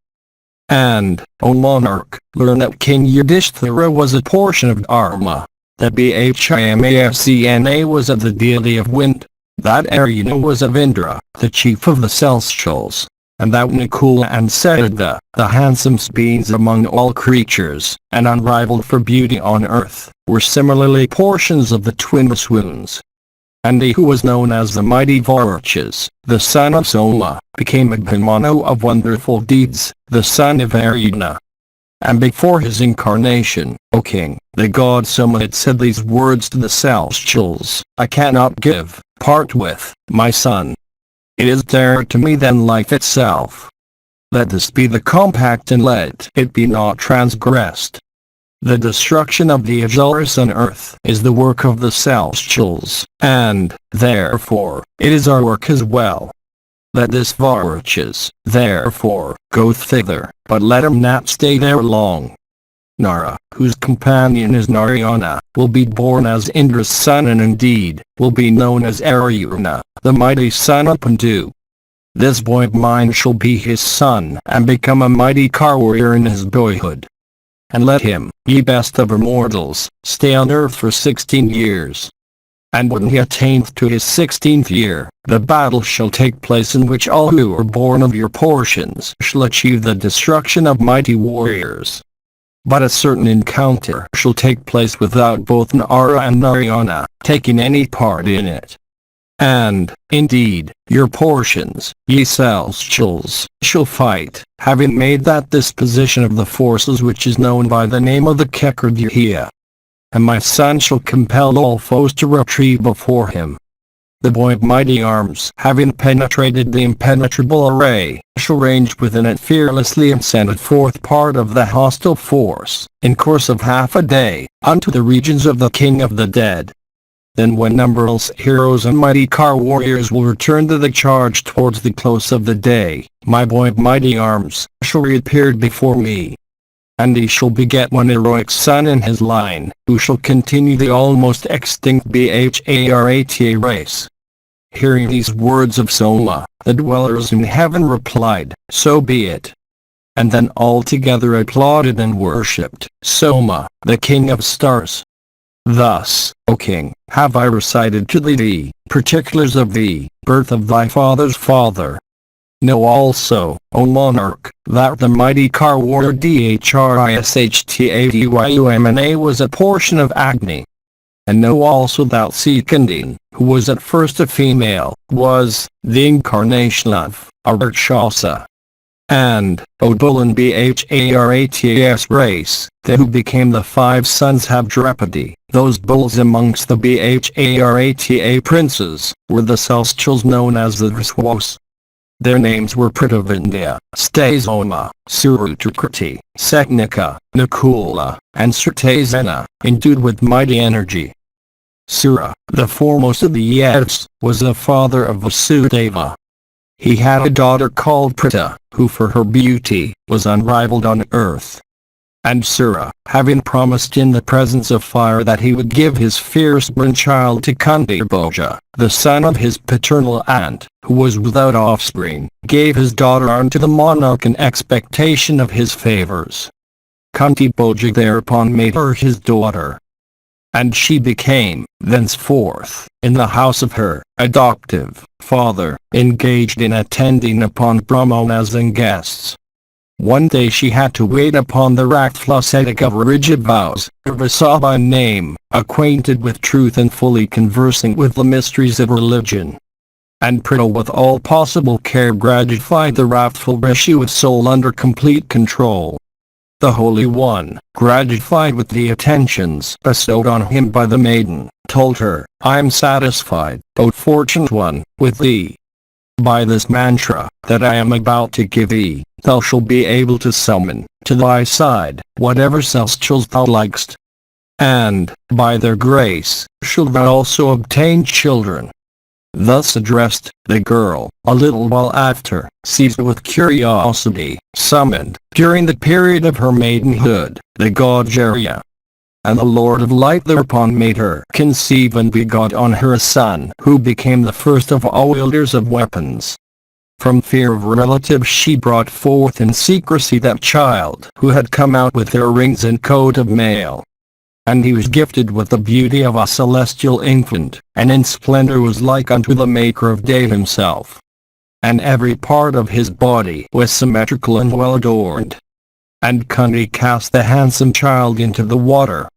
And, O monarch, learn that King Yudhishthira was a portion of Dharma, that Bhimashna was of the deity of wind, that Aryuna was of Indra, the chief of the celestials, and that Nakula and Sahadeva, the handsomest beings among all creatures, and unrivaled for beauty on earth, were similarly portions of the twin swoons. And he who was known as the mighty Varachas, the son of Soma, became Abhimanu of wonderful deeds, the son of Aryuna. And before his incarnation, O king, the god Soma had said these words to the celestials, I cannot give, part with, my son. It is dearer to me than life itself. Let this be the compact and let it be not transgressed. The destruction of the Ajaras on earth is the work of the celestials, and, therefore, it is our work as well. Let this Varachas, therefore, go thither, but let him not stay there long. Nara, whose companion is Narayana, will be born as Indra's son and indeed, will be known as Aryuna, the mighty son of Pandu. This boy of mine shall be his son and become a mighty warrior in his boyhood. And let him, ye best of immortals, stay on earth for 16 years. And when he attaineth to his 16th year, the battle shall take place in which all who are born of your portions shall achieve the destruction of mighty warriors. But a certain encounter shall take place without both Nara and Narayana taking any part in it. And, indeed, your portions, ye celestials, shall fight, having made that disposition of the forces which is known by the name of the Kekrdyuhya. And my son shall compel all foes to retreat before him. The boy of mighty arms, having penetrated the impenetrable array, shall range within it fearlessly and send forth part of the hostile force, in course of half a day, unto the regions of the king of the dead. Then when numberless heroes and mighty warriors will return to the charge towards the close of the day, my boy of mighty arms shall reappear before me. And he shall beget one heroic son in his line, who shall continue the almost extinct Bharata race. Hearing these words of Soma, the dwellers in heaven replied, so be it. And then all together applauded and worshipped Soma, the king of stars. Thus, O king, have I recited to thee the particulars of the birth of thy father's father. Know also, O monarch, that the mighty warrior Dhritarashtradyumna was a portion of Agni. And know also that Sikandin, who was at first a female, was the incarnation of a Rakshasa. And, O bull in Bharata's race, they who became the 5 sons have Draupadi, those bulls amongst the Bharata princes, were the celestials known as the Vriswas. Their names were Prithavindya, Stasoma, Surutrakriti, Seknika, Nakula, and Sritasena, endued with mighty energy. Sura, the foremost of the Yadus, was the father of Vasudeva. He had a daughter called Pritha, who for her beauty was unrivaled on earth. And Sura, having promised in the presence of fire that he would give his firstborn child to Kunti Bhoja, the son of his paternal aunt, who was without offspring, gave his daughter unto the monarch in expectation of his favors. Kunti Bhoja thereupon made her his daughter. And she became, thenceforth, in the house of her adoptive father, engaged in attending upon brahmanas and guests. One day she had to wait upon the ascetic of rigid vows, VYASA by name, acquainted with truth and fully conversing with the mysteries of religion. And Prita with all possible care gratified the wrathful rishi with soul under complete control. The Holy One, gratified with the attentions bestowed on him by the maiden, told her, "I am satisfied, O fortunate one, with thee. By this mantra, that I am about to give thee, thou shalt be able to summon, to thy side, whatever celestials thou likest. And, by their grace, shalt thou also obtain children." Thus addressed, the girl, a little while after, seized with curiosity, summoned, during the period of her maidenhood, the god Hare. And the Lord of Light thereupon made her conceive and begot on her a son, who became the first of all wielders of weapons. From fear of relatives she brought forth in secrecy that child who had come out with earrings and coat of mail. And he was gifted with the beauty of a celestial infant, and in splendor was like unto the Maker of Day himself. And every part of his body was symmetrical and well adorned. And Kunti cast the handsome child into the water.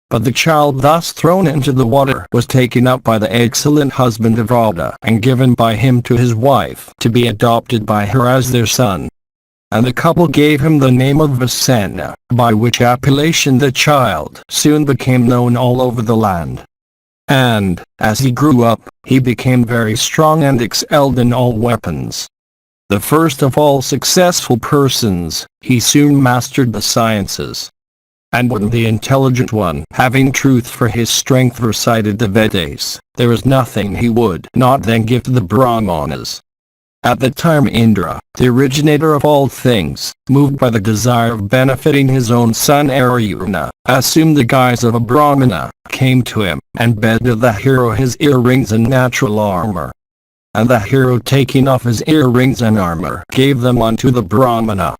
But the child thus thrown into the water was taken up by the excellent husband of Radha and given by him to his wife to be adopted by her as their son. And the couple gave him the name of VYASA, by which appellation the child soon became known all over the land. And, as he grew up, he became very strong and excelled in all weapons. The first of all successful persons, he soon mastered the sciences. And when the intelligent one, having truth for his strength, recited the Vedas, there was nothing he would not then give to the Brahmanas. At the time Indra, the originator of all things, moved by the desire of benefiting his own son Arjuna, assumed the guise of a Brahmana, came to him, and begged of the hero his earrings and natural armor. And the hero, taking off his earrings and armor, gave them unto the Brahmana.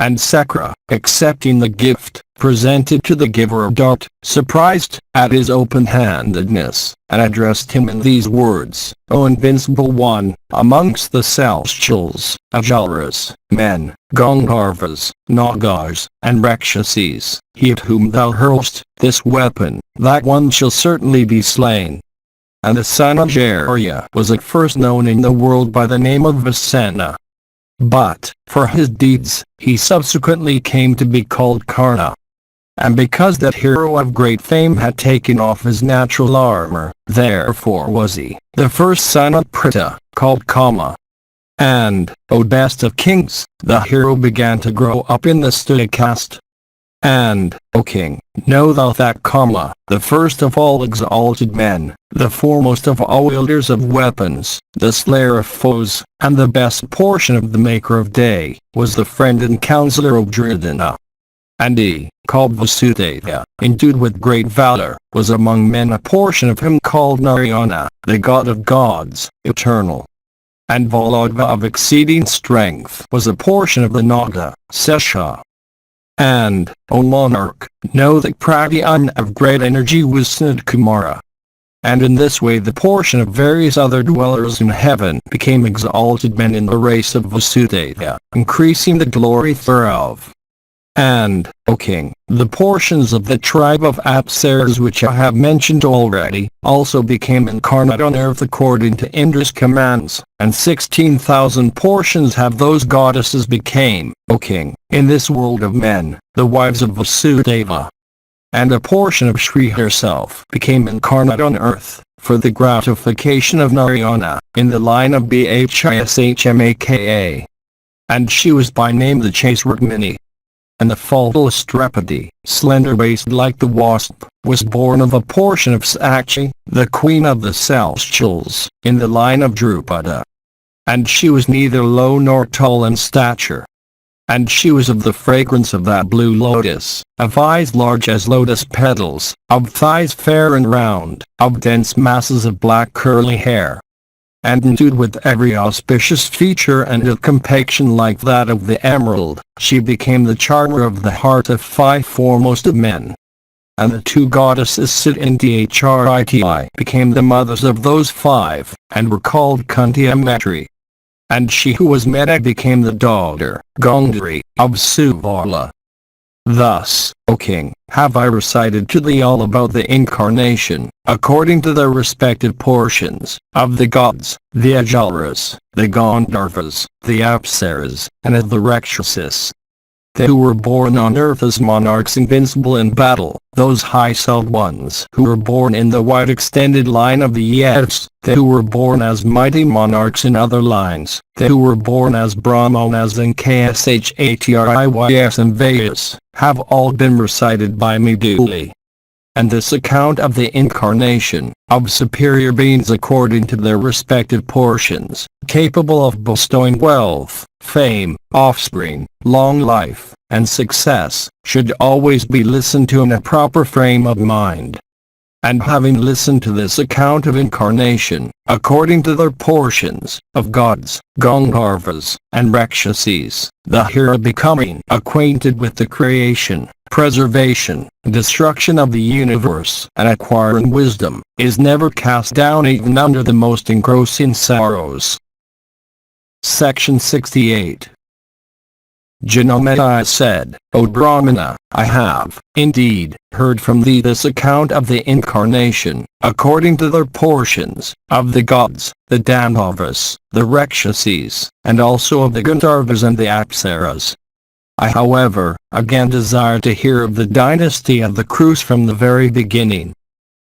And Sakra, accepting the gift, presented to the giver a dart, surprised at his open-handedness, and addressed him in these words: "O invincible one, amongst the celestials, Ajaras, men, Gandharvas, Nagas, and Rakshasis, he at whom thou hurlst this weapon, that one shall certainly be slain." And the son of Arya was at first known in the world by the name of VYASA. But, for his deeds, he subsequently came to be called Karna. And because that hero of great fame had taken off his natural armor, therefore was he, the first son of Prita, called Kama. And, O best of kings, the hero began to grow up in the Studa caste. And, O king, know thou that Kama, the first of all exalted men, the foremost of all wielders of weapons, the slayer of foes, and the best portion of the Maker of Day, was the friend and counselor of Duryodhana. And he, called Vasudeva, endued with great valor, was among men a portion of him called Narayana, the god of gods, eternal. And Valadva of exceeding strength was a portion of the Naga, Sesha. And, O monarch, know that Pradyumna of great energy was Snudkumara. And in this way the portion of various other dwellers in heaven became exalted men in the race of Vasudeva, increasing the glory thereof. And, O king, the portions of the tribe of Apsaras which I have mentioned already, also became incarnate on earth according to Indra's commands, and 16,000 portions have those goddesses became, O king, in this world of men, the wives of Vasudeva. And a portion of Shri herself became incarnate on earth, for the gratification of Narayana, in the line of Bhishmaka. And she was by name the chaste Rukmini. And the faultless Draupadi, slender-waisted like the wasp, was born of a portion of Sakshi, the queen of the celestials, in the line of Drupada. And she was neither low nor tall in stature. And she was of the fragrance of that blue lotus, of eyes large as lotus petals, of thighs fair and round, of dense masses of black curly hair, and endued with every auspicious feature and of complexion like that of the emerald. She became the charmer of the heart of 5 foremost of men. And the 2 goddesses Sit and Dhriti became the mothers of those 5, and were called Kunti and Maitri. And she who was Meta became the daughter, Ganguli, of Suvala. Thus, O king, have I recited to thee all about the incarnation, according to their respective portions, of the gods, the Ajalas, the Gandharvas, the Apsaras, and of the Rakshasas. They who were born on earth as monarchs invincible in battle, those high-souled ones who were born in the wide extended line of the Yevs, they who were born as mighty monarchs in other lines, they who were born as Brahmanas and Kshatriyas and Vyas, have all been recited by me duly. And this account of the incarnation, of superior beings according to their respective portions, capable of bestowing wealth, fame, offspring, long life, and success, should always be listened to in a proper frame of mind. And having listened to this account of incarnation, according to their portions, of gods, Gandharvas, and Rakshasas, the hero becoming acquainted with the creation, preservation, destruction of the universe, and acquiring wisdom, is never cast down even under the most engrossing sorrows. Section 68. Janamata said, O Brahmana, I have, indeed, heard from thee this account of the incarnation, according to their portions, of the gods, the Gandharvas, the Rakshasas, and also of the Gandharvas and the Apsaras. I however, again desire to hear of the dynasty of the Krus from the very beginning.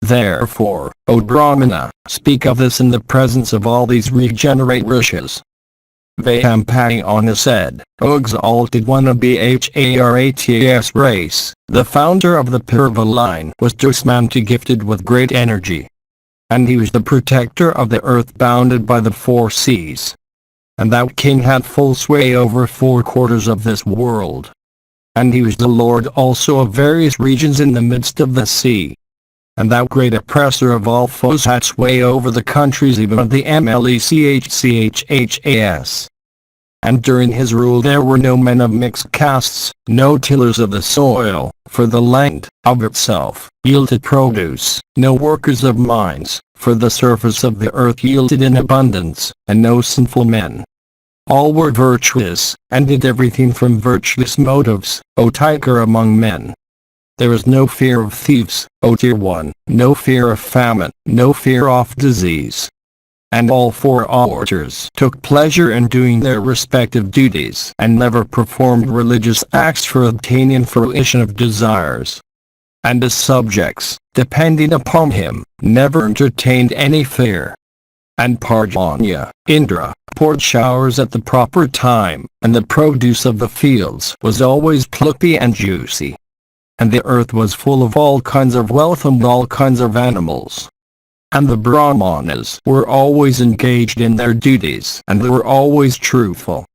Therefore, O Brahmana, speak of this in the presence of all these regenerate rishis. Vyyampayana said, O exalted one of Bharata's race, the founder of the PARVA line was Dusmanta gifted with great energy. And he was the protector of the earth bounded by the 4 seas. And that king had full sway over 4 quarters of this world. And he was the lord also of various regions in the midst of the sea. And that great oppressor of all foes had sway over the countries even of the Mlechchhas. And during his rule there were no men of mixed castes, no tillers of the soil, for the land, of itself, yielded produce, no workers of mines, for the surface of the earth yielded in abundance, and no sinful men. All were virtuous, and did everything from virtuous motives, O tiger among men. There is no fear of thieves, O tier 1, no fear of famine, no fear of disease. And all 4 orators took pleasure in doing their respective duties and never performed religious acts for obtaining fruition of desires. And his subjects, depending upon him, never entertained any fear. And Parjanya, Indra, poured showers at the proper time, and the produce of the fields was always plucky and juicy. And the earth was full of all kinds of wealth and all kinds of animals. And the Brahmanas were always engaged in their duties and they were always truthful.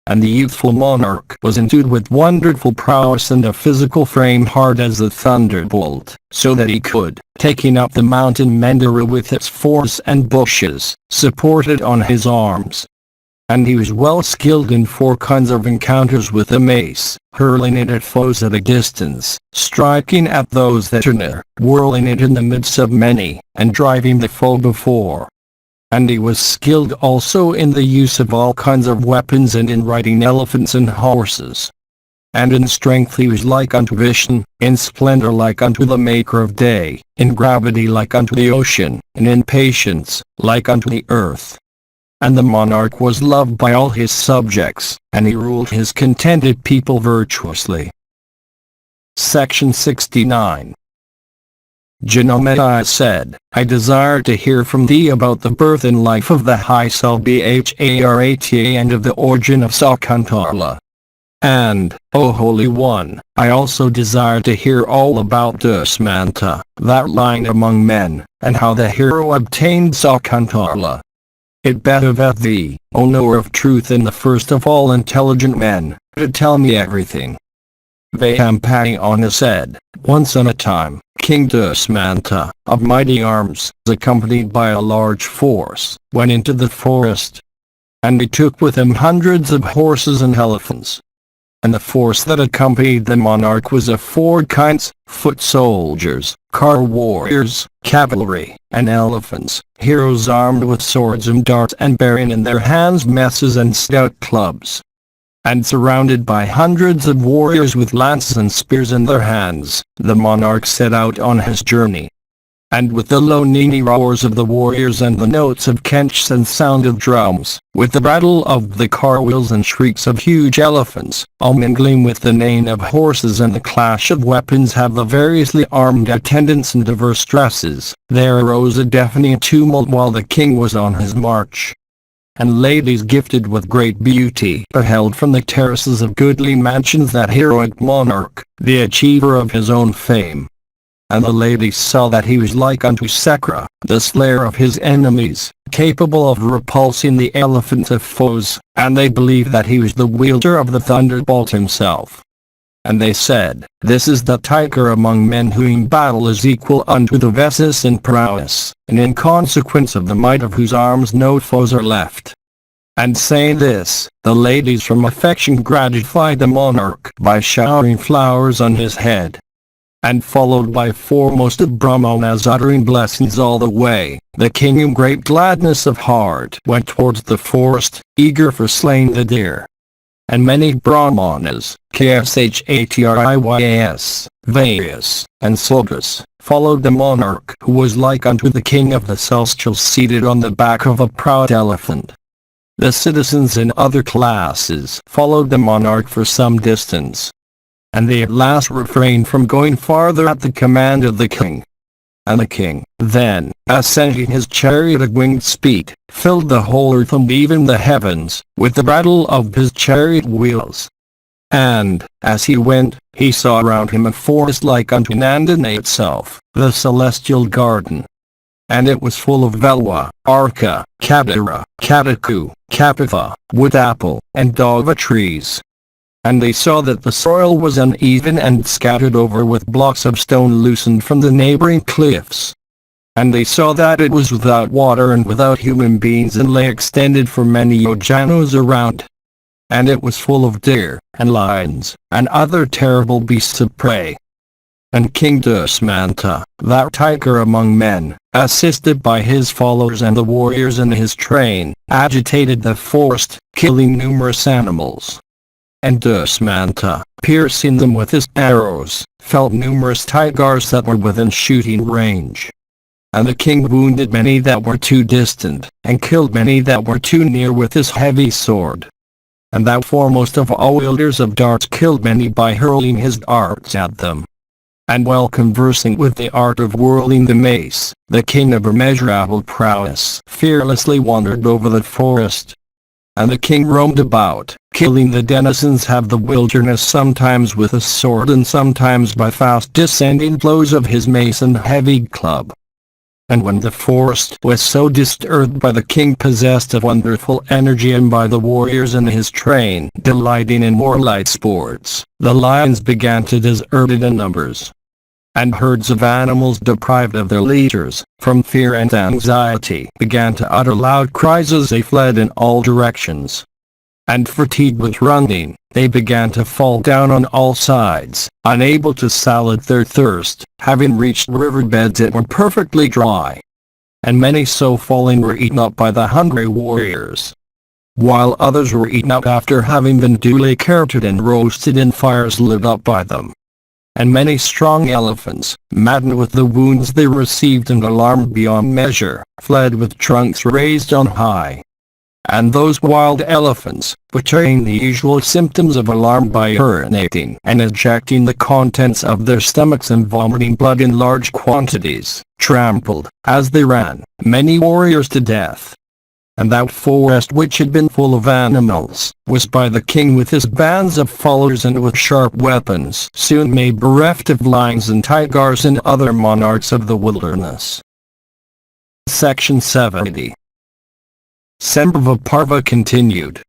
And the youthful monarch was endued with wonderful prowess and a physical frame hard as the thunderbolt, so that he could, taking up the mountain Mandara with its forests and bushes, support it on his arms. And he was well skilled in 4 kinds of encounters with a mace, hurling it at foes at a distance, striking at those that are near, whirling it in the midst of many, and driving the foe before. And he was skilled also in the use of all kinds of weapons and in riding elephants and horses. And in strength he was like unto Vishnu, in splendor like unto the maker of day, in gravity like unto the ocean, and in patience, like unto the earth. And the monarch was loved by all his subjects, and he ruled his contented people virtuously. Section 69. Janamata said, I desire to hear from thee about the birth and life of the high soul Bharata and of the origin of Sakuntala. And, O Holy One, I also desire to hear all about Dusmanta, that line among men, and how the hero obtained Sakuntala. It behoveth thee, O knower of truth and the first of all intelligent men, to tell me everything." Vyampayana said, "Once on a time, King Dusmanta, of mighty arms, accompanied by a large force, went into the forest. And he took with him hundreds of horses and elephants. And the force that accompanied the monarch was of four kinds: foot soldiers, car warriors, cavalry, and elephants, heroes armed with swords and darts and bearing in their hands maces and stout clubs. And surrounded by hundreds of warriors with lances and spears in their hands, the monarch set out on his journey. And with the low needy roars of the warriors and the notes of kench and sound of drums, with the rattle of the car wheels and shrieks of huge elephants, all mingling with the neighing of horses and the clash of weapons have the variously armed attendants in diverse dresses, there arose a deafening tumult while the king was on his march. And ladies gifted with great beauty beheld from the terraces of goodly mansions that heroic monarch, the achiever of his own fame. And the ladies saw that he was like unto Sakra, the slayer of his enemies, capable of repulsing the elephants of foes, and they believed that he was the wielder of the thunderbolt himself. And they said, "This is the tiger among men who in battle is equal unto the VYASA in prowess, and in consequence of the might of whose arms no foes are left." And saying this, the ladies from affection gratified the monarch by showering flowers on his head. And followed by foremost of Brahmanas uttering blessings all the way, the king in great gladness of heart went towards the forest, eager for slaying the deer. And many Brahmanas, Kshatriyas, Vairyasis, and Sudras, followed the monarch who was like unto the king of the celestials seated on the back of a proud elephant. The citizens in other classes followed the monarch for some distance. And they at last refrained from going farther at the command of the king. And the king, then, ascending his chariot at winged speed, filled the whole earth and even the heavens, with the rattle of his chariot wheels. And, as he went, he saw around him a forest like unto Nandana itself, the celestial garden. And it was full of Velwa, Arka, Kadara, Kataku, Kapitha, wood apple, and dogva trees. And they saw that the soil was uneven and scattered over with blocks of stone loosened from the neighboring cliffs. And they saw that it was without water and without human beings and lay extended for many yojanos around. And it was full of deer, and lions, and other terrible beasts of prey. And King Dusmanta, that tiger among men, assisted by his followers and the warriors in his train, agitated the forest, killing numerous animals. And Dusmanta, piercing them with his arrows, felled numerous tigers that were within shooting range. And the king wounded many that were too distant, and killed many that were too near with his heavy sword. And thou foremost of all wielders of darts killed many by hurling his darts at them. And while conversing with the art of whirling the mace, the king of immeasurable prowess fearlessly wandered over the forest. And the king roamed about, killing the denizens of the wilderness sometimes with a sword and sometimes by fast descending blows of his mace and heavy club. And when the forest was so disturbed by the king possessed of wonderful energy and by the warriors in his train delighting in warlike sports, the lions began to desert it in numbers. And herds of animals deprived of their leaders, from fear and anxiety, began to utter loud cries as they fled in all directions. And fatigued with running, they began to fall down on all sides, unable to salate their thirst, having reached riverbeds that were perfectly dry. And many so falling were eaten up by the hungry warriors, while others were eaten up after having been duly carted and roasted in fires lit up by them. And many strong elephants, maddened with the wounds they received and alarmed beyond measure, fled with trunks raised on high. And those wild elephants, betraying the usual symptoms of alarm by urinating and ejecting the contents of their stomachs and vomiting blood in large quantities, trampled, as they ran, many warriors to death. And that forest which had been full of animals, was by the king with his bands of followers and with sharp weapons soon made bereft of lions and tigers and other monarchs of the wilderness. Section 70. Sambhava Parva continued.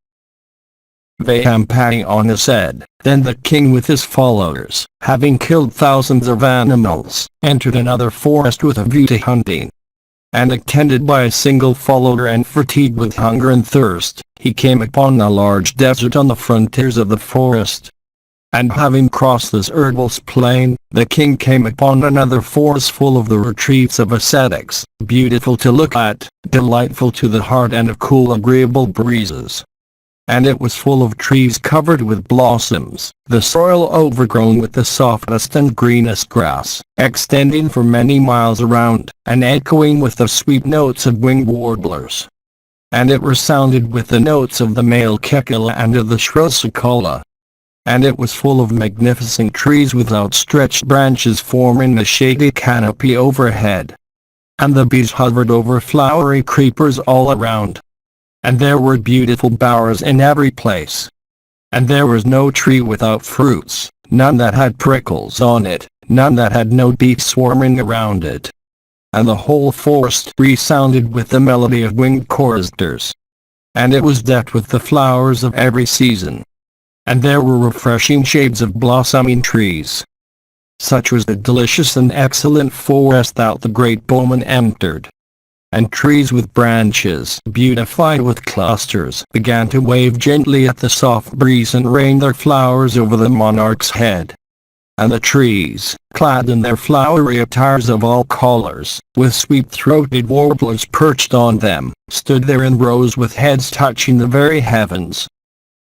Vyampayana said. Then the king with his followers, having killed thousands of animals, entered another forest with a view to hunting. And attended by a single follower and fatigued with hunger and thirst, he came upon a large desert on the frontiers of the forest. And having crossed this herbless plain, the king came upon another forest full of the retreats of ascetics, beautiful to look at, delightful to the heart and of cool agreeable breezes. And it was full of trees covered with blossoms, the soil overgrown with the softest and greenest grass, extending for many miles around, and echoing with the sweet notes of winged warblers. And it resounded with the notes of the male kekula and of the shrill cicala. And it was full of magnificent trees with outstretched branches forming a shady canopy overhead. And the bees hovered over flowery creepers all around. And there were beautiful bowers in every place. And there was no tree without fruits, none that had prickles on it, none that had no bees swarming around it. And the whole forest resounded with the melody of winged choristers. And it was decked with the flowers of every season. And there were refreshing shades of blossoming trees. Such was the delicious and excellent forest that the great bowman entered. And trees with branches beautified with clusters began to wave gently at the soft breeze and rain their flowers over the monarch's head. And the trees, clad in their flowery attires of all colors, with sweet-throated warblers perched on them, stood there in rows with heads touching the very heavens.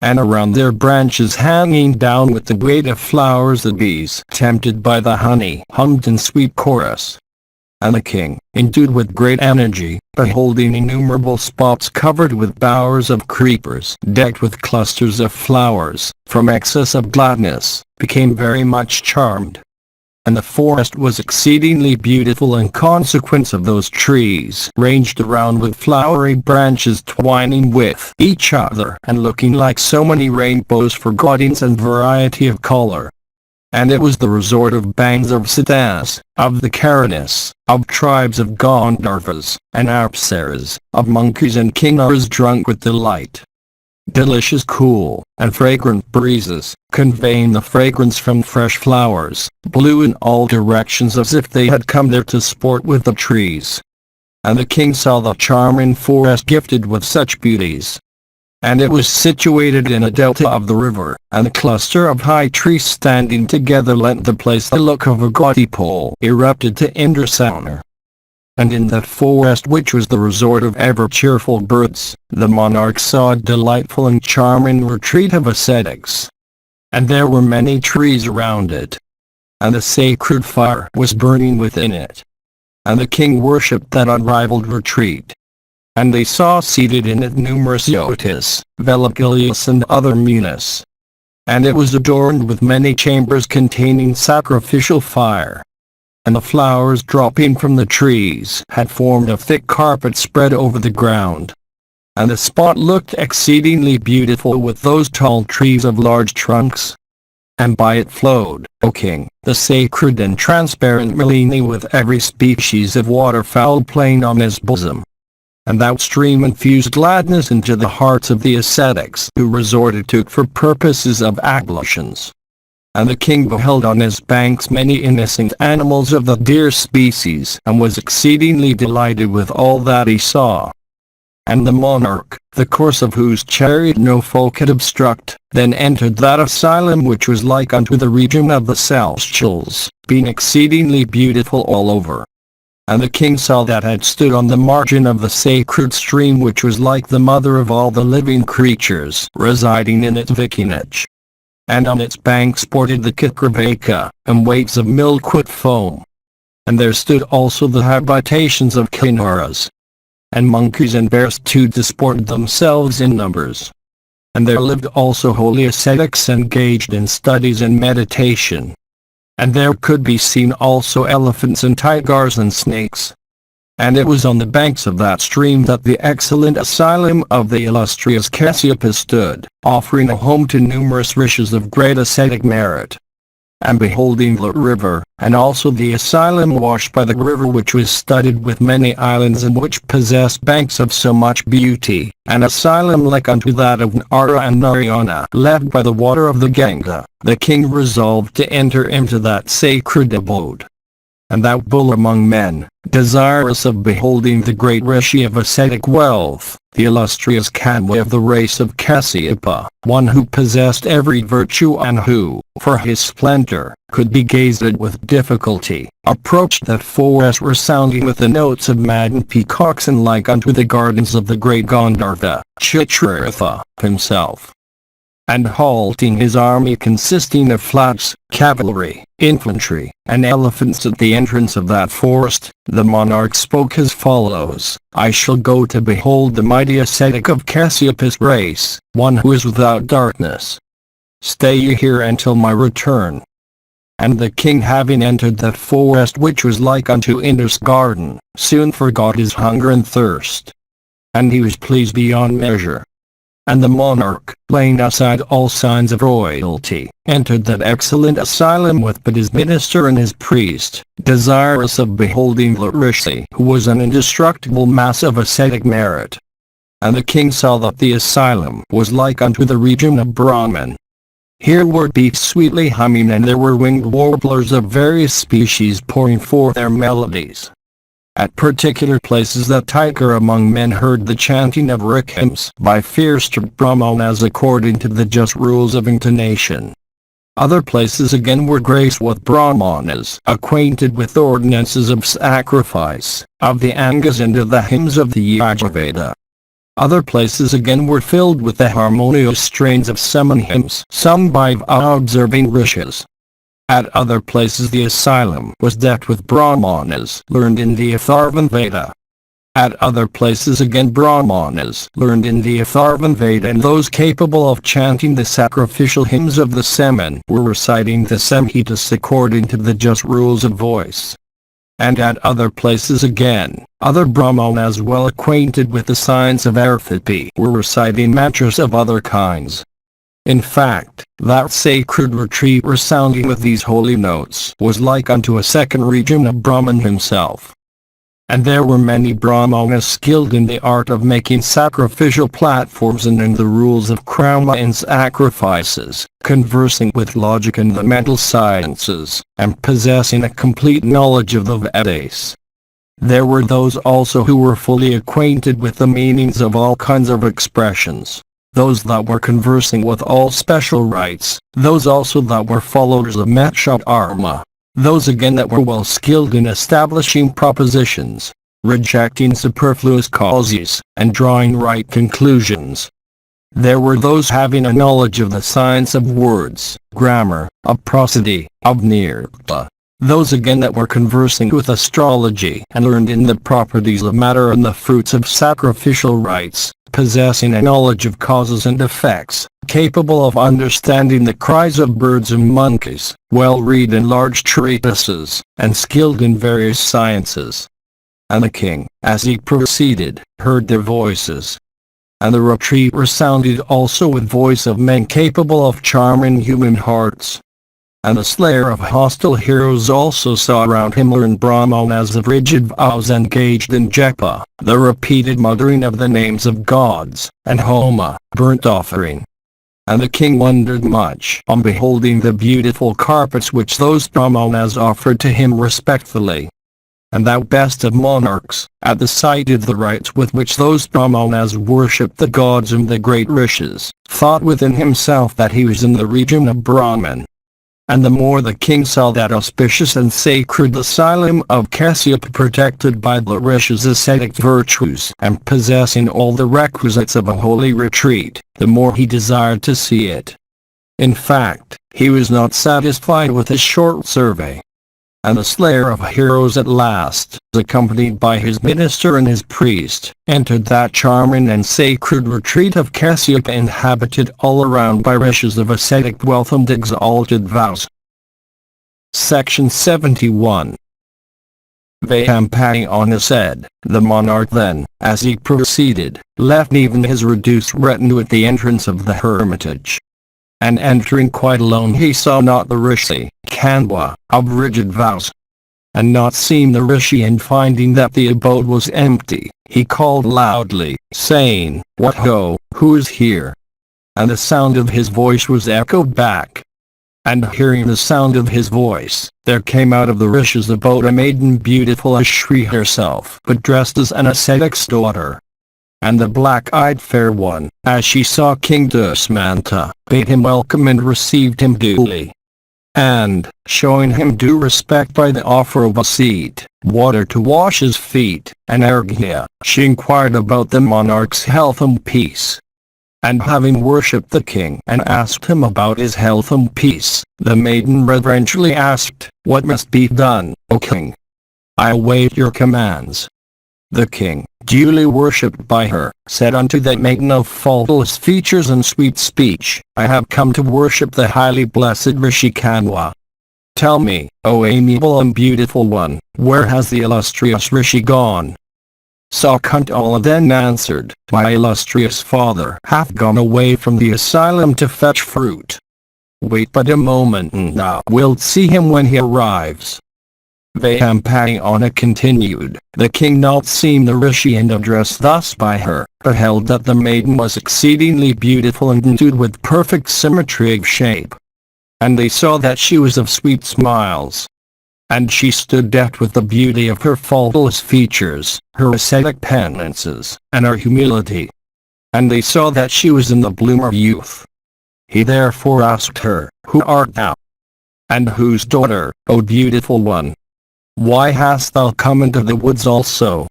And around their branches hanging down with the weight of flowers the bees, tempted by the honey, hummed in sweet chorus. And the king, endued with great energy, beholding innumerable spots covered with bowers of creepers decked with clusters of flowers, from excess of gladness, became very much charmed. And the forest was exceedingly beautiful in consequence of those trees ranged around with flowery branches twining with each other and looking like so many rainbows for gaudiness and variety of color. And it was the resort of bands of Siddhas, of the Karinis, of tribes of Gandharvas, and Apsaras, of monkeys and kinnaras drunk with delight. Delicious cool, and fragrant breezes, conveying the fragrance from fresh flowers, blew in all directions as if they had come there to sport with the trees. And the king saw the charming forest gifted with such beauties. And it was situated in a delta of the river, and a cluster of high trees standing together lent the place the look of a gaudy pole erected to Indrasana. And in that forest which was the resort of ever-cheerful birds, the monarch saw a delightful and charming retreat of ascetics. And there were many trees around it. And a sacred fire was burning within it. And the king worshipped that unrivaled retreat. And they saw seated in it numerous yotis, velagilias and other munis. And it was adorned with many chambers containing sacrificial fire. And the flowers dropping from the trees had formed a thick carpet spread over the ground. And the spot looked exceedingly beautiful with those tall trees of large trunks. And by it flowed, O king, the sacred and transparent Malini with every species of waterfowl playing on his bosom. And that stream infused gladness into the hearts of the ascetics who resorted to it for purposes of ablutions. And the king beheld on his banks many innocent animals of the deer species, and was exceedingly delighted with all that he saw. And the monarch, the course of whose chariot no folk could obstruct, then entered that asylum which was like unto the region of the celestials, being exceedingly beautiful all over. And the king saw that had stood on the margin of the sacred stream which was like the mother of all the living creatures residing in its vicinage. And on its bank sported the Kikravaka, and waves of milk-white foam. And there stood also the habitations of kinnaras. And monkeys and bears too disported themselves in numbers. And there lived also holy ascetics engaged in studies and meditation. And there could be seen also elephants and tigers and snakes. And it was on the banks of that stream that the excellent asylum of the illustrious Kasyapa stood, offering a home to numerous rishis of great ascetic merit. And beholding the river, and also the asylum washed by the river, which was studded with many islands and which possessed banks of so much beauty, an asylum like unto that of Nara and Narayana left by the water of the Ganga, the king resolved to enter into that sacred abode. And thou bull among men, desirous of beholding the great rishi of ascetic wealth, the illustrious Kanwa of the race of Kasyapa, one who possessed every virtue and who, for his splendor, could be gazed at with difficulty, approached that forest resounding with the notes of maddened peacocks and like unto the gardens of the great Gandharva, Chitraratha, himself. And halting his army consisting of flats, cavalry, infantry, and elephants at the entrance of that forest, the monarch spoke as follows: I shall go to behold the mighty ascetic of Kasyapa's race, one who is without darkness. Stay ye here until my return. And the king, having entered that forest which was like unto Indra's garden, soon forgot his hunger and thirst. And he was pleased beyond measure. And the monarch, laying aside all signs of royalty, entered that excellent asylum with but his minister and his priest, desirous of beholding the rishi, who was an indestructible mass of ascetic merit. And the king saw that the asylum was like unto the region of Brahman. Here were bees sweetly humming, and there were winged warblers of various species pouring forth their melodies. At particular places that tiger among men heard the chanting of rikhams by fierce brahmanas according to the just rules of intonation. Other places again were graced with brahmanas acquainted with ordinances of sacrifice, of the angas and of the hymns of the Yajurveda. Other places again were filled with the harmonious strains of Saman hymns sung by observing rishis. At other places the asylum was decked with brahmanas learned in the Atharvan Veda. At other places again brahmanas learned in the Atharvan Veda and those capable of chanting the sacrificial hymns of the Saman were reciting the Samhitas according to the just rules of voice. And at other places again, other brahmanas well acquainted with the science of arithmetic were reciting mantras of other kinds. In fact, that sacred retreat resounding with these holy notes was like unto a second region of Brahman himself. And there were many brahmanas skilled in the art of making sacrificial platforms and in the rules of krama and sacrifices, conversing with logic and the mental sciences, and possessing a complete knowledge of the Vedas. There were those also who were fully acquainted with the meanings of all kinds of expressions. Those that were conversing with all special rites, those also that were followers of Moksha Dharma, those again that were well skilled in establishing propositions, rejecting superfluous causes, and drawing right conclusions. There were those having a knowledge of the science of words, grammar, of prosody, of nirta. Those again that were conversing with astrology and learned in the properties of matter and the fruits of sacrificial rites, possessing a knowledge of causes and effects, capable of understanding the cries of birds and monkeys, well read in large treatises, and skilled in various sciences. And the king, as he proceeded, heard their voices. And the retreat resounded also with voice of men capable of charming human hearts. And the slayer of hostile heroes also saw around him learned brahmanas of rigid vows engaged in japa, the repeated muttering of the names of gods, and homa, burnt offering. And the king wondered much on beholding the beautiful carpets which those brahmanas offered to him respectfully. And thou best of monarchs, at the sight of the rites with which those brahmanas worshipped the gods and the great rishis, thought within himself that he was in the region of Brahman. And the more the king saw that auspicious and sacred asylum of Kasyapa protected by the rishis' ascetic virtues and possessing all the requisites of a holy retreat, the more he desired to see it. In fact, he was not satisfied with a short survey. And the slayer of heroes at last, accompanied by his minister and his priest, entered that charming and sacred retreat of Kasyapa inhabited all around by rishis of ascetic wealth and exalted vows. Section 71. VYASA said, the monarch then, as he proceeded, left even his reduced retinue at the entrance of the hermitage. And entering quite alone he saw not the rishi, khandwa, of rigid vows. And not seeing the rishi, and finding that the abode was empty, he called loudly, saying, "What ho, who is here?" And the sound of his voice was echoed back. And hearing the sound of his voice, there came out of the rishi's abode a maiden beautiful as Shri herself, but dressed as an ascetic's daughter. And the black-eyed fair one, as she saw King Dusmanta, bade him welcome and received him duly. And, showing him due respect by the offer of a seat, water to wash his feet, and arghya, she inquired about the monarch's health and peace. And having worshipped the king and asked him about his health and peace, the maiden reverentially asked, "What must be done, O king?" "I await your commands." The king, duly worshipped by her, said unto that maiden of faultless features and sweet speech, "I have come to worship the highly blessed Rishi Khandwa. Tell me, O amiable and beautiful one, where has the illustrious Rishi gone?" Sakuntala then answered, "My illustrious father hath gone away from the asylum to fetch fruit. Wait but a moment and thou wilt see him when he arrives." Vyyampayana continued, "The king not seeing the rishi and addressed thus by her, beheld that the maiden was exceedingly beautiful and endued with perfect symmetry of shape. And they saw that she was of sweet smiles. And she stood decked with the beauty of her faultless features, her ascetic penances, and her humility. And they saw that she was in the bloom of youth. He therefore asked her, 'Who art thou? And whose daughter, O beautiful one? Why hast thou come into the woods also?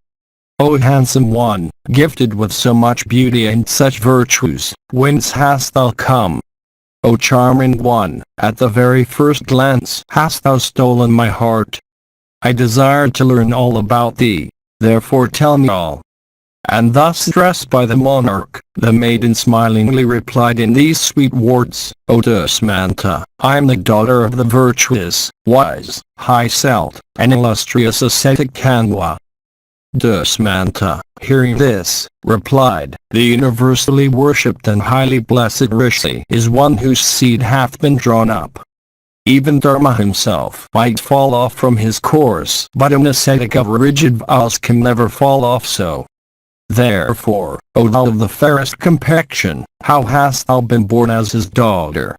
O handsome one, gifted with so much beauty and such virtues, whence hast thou come? O charming one, at the very first glance hast thou stolen my heart. I desire to learn all about thee, therefore tell me all.' And thus addressed by the monarch, the maiden smilingly replied in these sweet words, 'O Dusmanta, I am the daughter of the virtuous, wise, high-celt, and illustrious ascetic Khandwa.' Dusmanta, hearing this, replied, 'The universally worshipped and highly blessed Rishi is one whose seed hath been drawn up. Even Dharma himself might fall off from his course, but an ascetic of rigid vows can never fall off so. Therefore, O thou of the fairest complexion, how hast thou been born as his daughter?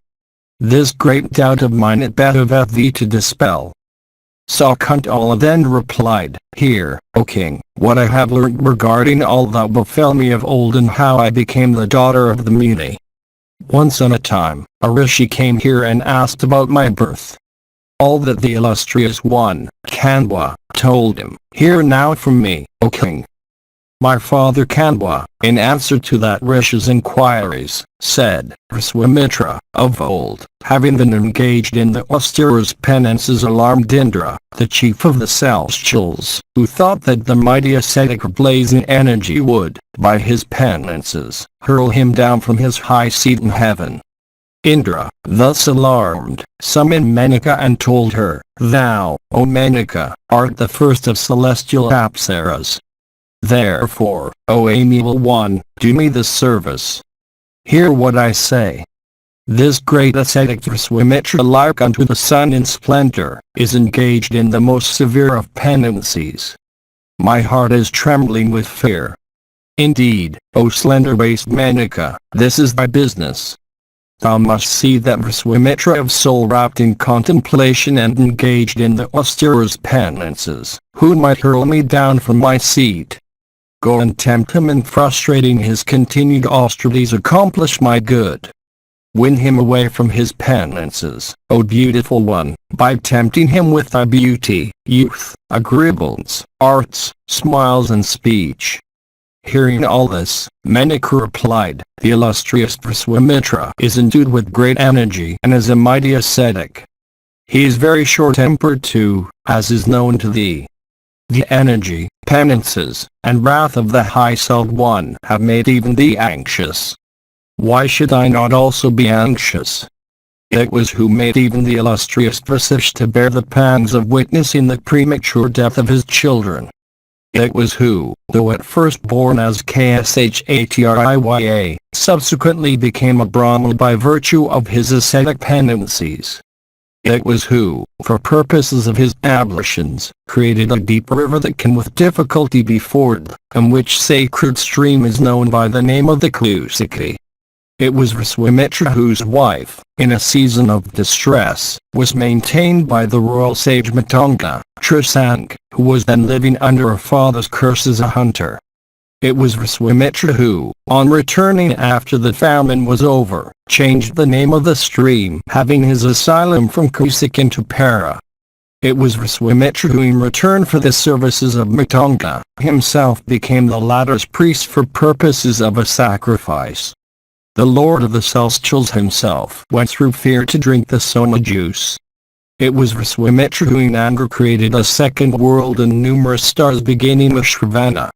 This great doubt of mine it behoveth thee to dispel.' Sakuntala then replied, 'Hear, O king, what I have learnt regarding all that befell me of old and how I became the daughter of the Muni. Once on a time, a rishi came here and asked about my birth. All that the illustrious one, Khandwa, told him, hear now from me, O king. My father Khandwa, in answer to that rishi's inquiries, said, Swamitra, of old, having been engaged in the austere penances, alarmed Indra, the chief of the celestials, who thought that the mighty ascetic blazing energy would, by his penances, hurl him down from his high seat in heaven. Indra, thus alarmed, summoned Menaka and told her, Thou, O Menaka, art the first of celestial apsaras. Therefore, O amiable one, do me this service. Hear what I say. This great ascetic Swamitra, like unto the sun in splendor, is engaged in the most severe of penances. My heart is trembling with fear. Indeed, O slender-waisted Menaka, this is thy business. Thou must see that Swamitra of soul wrapped in contemplation and engaged in the austere penances, who might hurl me down from my seat. Go and tempt him, and frustrating his continued austerities accomplish my good. Win him away from his penances, O beautiful one, by tempting him with thy beauty, youth, agreeables, arts, smiles and speech. Hearing all this, Menaka replied, The illustrious Swamitra is endued with great energy and is a mighty ascetic. He is very short-tempered too, as is known to thee. The energy, penances, and wrath of the high-souled one have made even thee anxious. Why should I not also be anxious? It was who made even the illustrious Vasish to bear the pangs of witnessing the premature death of his children. It was who, though at first born as Kshatriya, subsequently became a Brahmana by virtue of his ascetic penances. It was who, for purposes of his ablutions, created a deep river that can with difficulty be forded, and which sacred stream is known by the name of the Kisari. It was Viswamitra whose wife, in a season of distress, was maintained by the royal sage Matanga, Trisank, who was then living under her father's curse as a hunter. It was Viswamitra who, on returning after the famine was over, changed the name of the stream, having his asylum from Kisik into Para. It was Viswamitra who, in return for the services of Matanga, himself became the latter's priest for purposes of a sacrifice. The Lord of the Celestials himself went through fear to drink the soma juice. It was Viswamitra who in anger created a second world and numerous stars beginning with Shravana.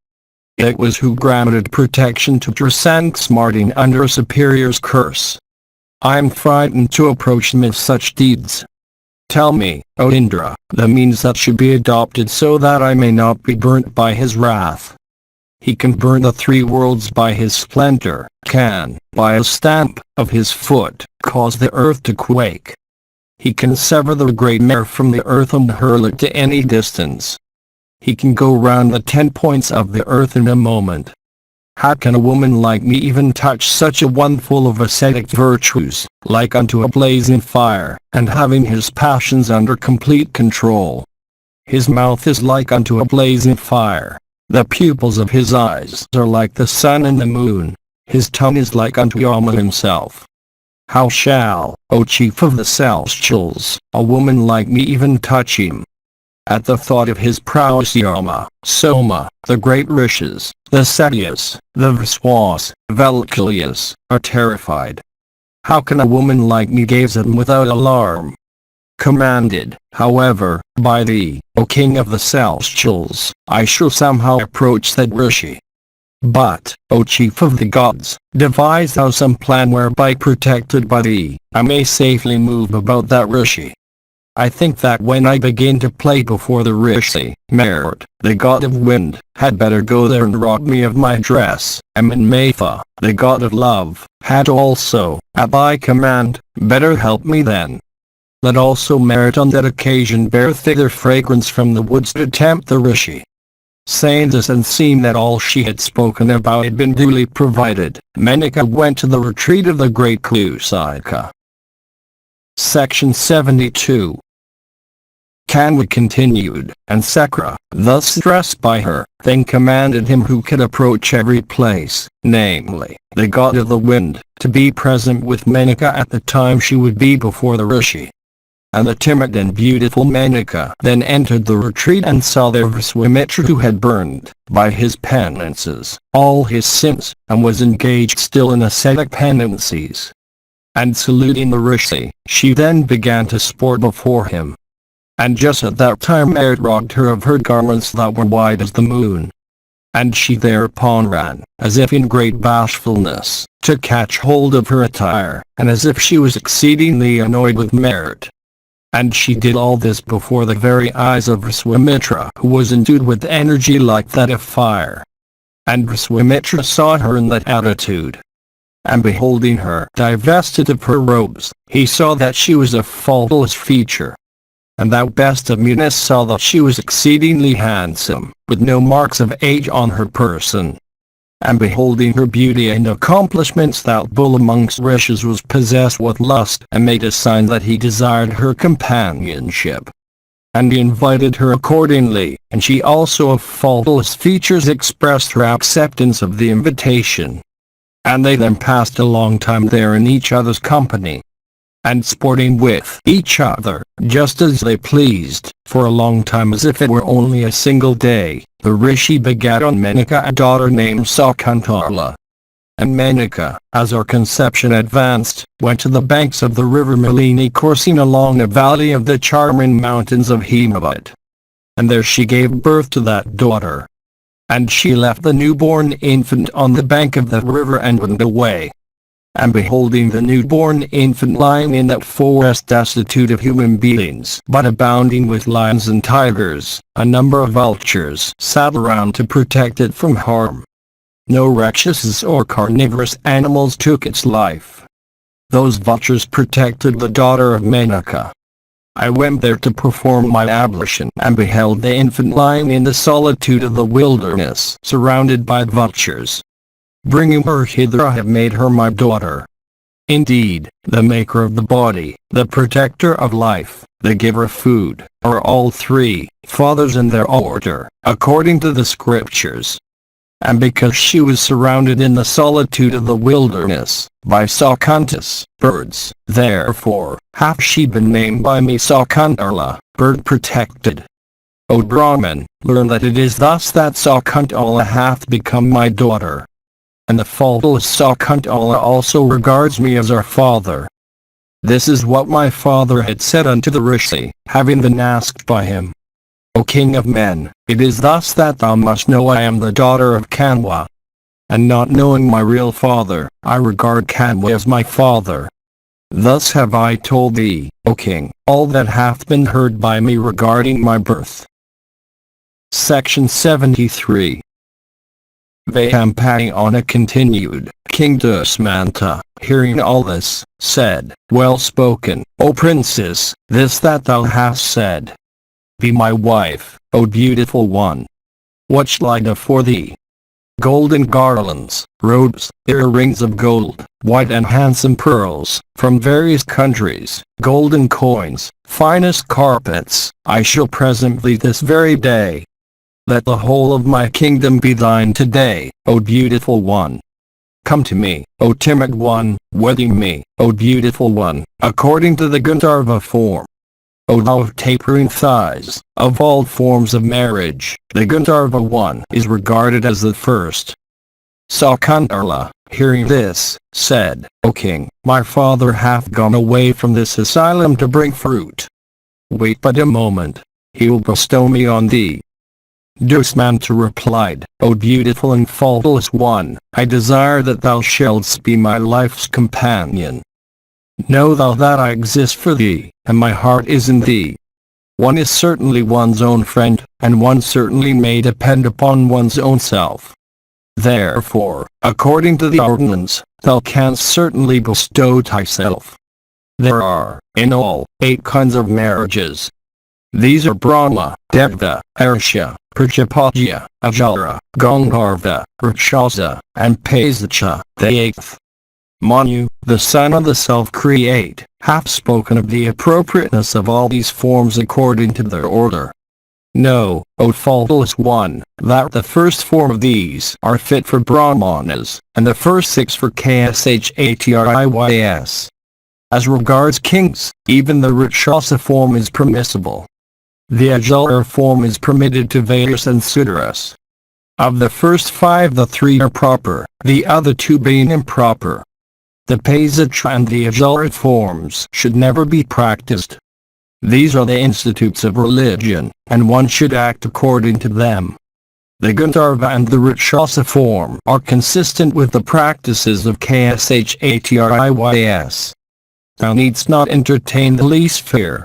It was who granted protection to Trisank smarting under a superior's curse. I am frightened to approach him with such deeds. Tell me, O Indra, the means that should be adopted so that I may not be burnt by his wrath. He can burn the three worlds by his splendor, can, by a stamp of his foot, cause the earth to quake. He can sever the great mare from the earth and hurl it to any distance. He can go round the 10 points of the earth in a moment. How can a woman like me even touch such a one full of ascetic virtues, like unto a blazing fire, and having his passions under complete control? His mouth is like unto a blazing fire. The pupils of his eyes are like the sun and the moon. His tongue is like unto Yama himself. How shall, O chief of the Celestials, a woman like me even touch him? At the thought of his prowess Yama, Soma, the great Rishis, the Satyas, the Viswas, Valkylias, are terrified. How can a woman like me gaze at him without alarm? Commanded, however, by thee, O king of the Celestials, I shall somehow approach that Rishi. But, O chief of the gods, devise thou some plan whereby, protected by thee, I may safely move about that Rishi. I think that when I begin to play before the Rishi, Merit, the god of wind, had better go there and rob me of my dress, and Matha, the god of love, had also, at thy command, better help me then. Let also Merit on that occasion bear thither fragrance from the woods to tempt the Rishi. Saying this and seeing that all she had spoken about had been duly provided, Menaka went to the retreat of the great Kusika. Section 72. Kanwa continued, and Sakra, thus addressed by her, then commanded him who could approach every place, namely, the god of the wind, to be present with Menaka at the time she would be before the Rishi. And the timid and beautiful Menaka then entered the retreat and saw there Viswamitra who had burned, by his penances, all his sins, and was engaged still in ascetic penances. And saluting the Rishi, she then began to sport before him. And just at that time Merit robbed her of her garments that were white as the moon. And she thereupon ran, as if in great bashfulness, to catch hold of her attire, and as if she was exceedingly annoyed with Merit. And she did all this before the very eyes of Viswamitra, who was endued with energy like that of fire. And Viswamitra saw her in that attitude. And beholding her divested of her robes, he saw that she was of faultless feature. And thou best of Munis saw that she was exceedingly handsome, with no marks of age on her person. And beholding her beauty and accomplishments, that bull amongst Rishis was possessed with lust, and made a sign that he desired her companionship. And he invited her accordingly, and she also of faultless features expressed her acceptance of the invitation. And they then passed a long time there in each other's company, and sporting with each other, just as they pleased, for a long time as if it were only a single day. The Rishi begat on Menaka a daughter named Sakuntala. And Menaka, as our conception advanced, went to the banks of the river Malini coursing along the valley of the charming mountains of Himavat. And there she gave birth to that daughter. And she left the newborn infant on the bank of the river and went away. And beholding the newborn infant lying in that forest destitute of human beings, but abounding with lions and tigers, a number of vultures sat around to protect it from harm. No rakshasas or carnivorous animals took its life. Those vultures protected the daughter of Menaka. I went there to perform my ablution and beheld the infant lying in the solitude of the wilderness, surrounded by vultures. Bringing her hither, I have made her my daughter. Indeed, the maker of the body, the protector of life, the giver of food, are all three fathers in their order, according to the scriptures. And because she was surrounded in the solitude of the wilderness, by Sakantas, birds, therefore, hath she been named by me Sakuntala, bird protected. O Brahman, learn that it is thus that Sakuntala hath become my daughter. And the faultless Sakuntala also regards me as her father. This is what my father had said unto the Rishi, having been asked by him. O king of men, it is thus that thou must know I am the daughter of Kanwa. And not knowing my real father, I regard Kanwa as my father. Thus have I told thee, O king, all that hath been heard by me regarding my birth. Section 73. VYASA continued. King Dusmanta, hearing all this, said, Well spoken, O princess, this that thou hast said. Be my wife, O beautiful one. What shall I do for thee? Golden garlands, robes, earrings of gold, white and handsome pearls, from various countries, golden coins, finest carpets, I shall present thee this very day. Let the whole of my kingdom be thine today, O beautiful one. Come to me, O timid one, wedding me, O beautiful one, according to the Gandharva form. O thou of tapering thighs, of all forms of marriage, the Gandharva one is regarded as the first. Sakuntala, hearing this, said, O king, my father hath gone away from this asylum to bring fruit. Wait but a moment. He will bestow me on thee. Dusmanta replied, O beautiful and faultless one, I desire that thou shouldst be my life's companion. Know thou that I exist for thee, and my heart is in thee. One is certainly one's own friend, and one certainly may depend upon one's own self. Therefore, according to the ordinance, thou canst certainly bestow thyself. There are, in all, 8 kinds of marriages. These are Brahma, Deva, Arsha, Prajapatya, Ajara, Gandharva, Rakshasa, and Pasacha, the 8th. Manu, the son of the self-create, hath spoken of the appropriateness of all these forms according to their order. Know, O faultless one, that the first 4 of these are fit for Brahmanas, and the first 6 for Kshatriyas. As regards kings, even the Rakshasa form is permissible. The Ajara form is permitted to Vairus and Sudras. Of the first 5 the 3 are proper, the other 2 being improper. The Pasacha and the Ajara forms should never be practiced. These are the institutes of religion, and one should act according to them. The Gandharva and the Rakshasa form are consistent with the practices of Kshatriyas. Thou needst not entertain the least fear.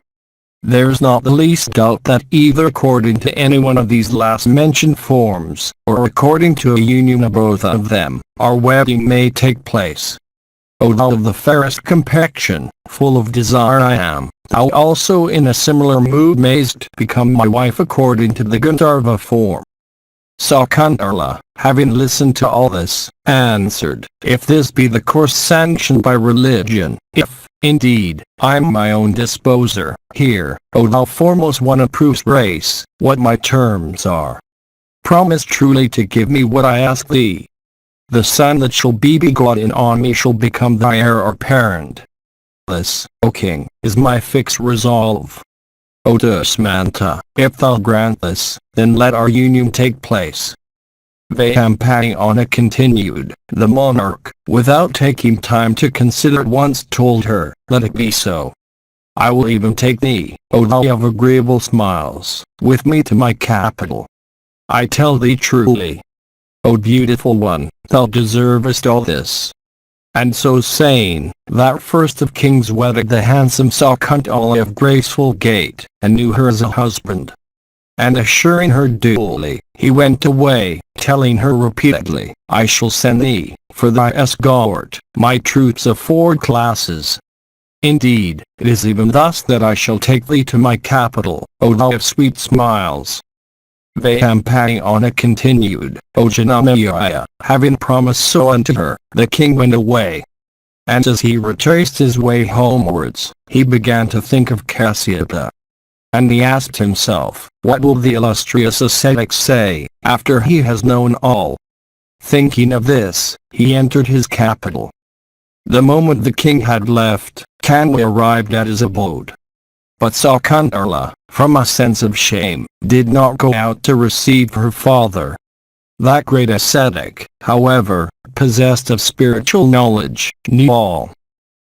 There is not the least doubt that either according to any one of these last mentioned forms, or according to a union of both of them, our wedding may take place. O thou of the fairest complexion, full of desire I am, thou also in a similar mood mayst become my wife according to the Gandharva form. Sakuntala, having listened to all this, answered, If this be the course sanctioned by religion, if, indeed, I am my own disposer, hear, O thou foremost one of proof's race, what my terms are. Promise truly to give me what I ask thee. The son that shall be begotten on me shall become thy heir or parent. This, O king, is my fixed resolve. O Dusmanta, if thou grant this, then let our union take place. VYASA continued. The monarch, without taking time to consider at once told her, Let it be so. I will even take thee, O thou of agreeable smiles, with me to my capital. I tell thee truly, O beautiful one, thou deservest all this. And so saying, that first of kings wedded the handsome Sakuntala of graceful gait, and knew her as a husband. And assuring her duly, he went away, telling her repeatedly, I shall send thee, for thy escort, my troops of 4 classes. Indeed, it is even thus that I shall take thee to my capital, O thou of sweet smiles. Vayapayana continued, O Janamaya, having promised so unto her, the king went away. And as he retraced his way homewards, he began to think of Kasyapa. And he asked himself, what will the illustrious ascetic say, after he has known all? Thinking of this, he entered his capital. The moment the king had left, Kanwa arrived at his abode. But Sakuntala, from a sense of shame, did not go out to receive her father. That great ascetic, however, possessed of spiritual knowledge, knew all.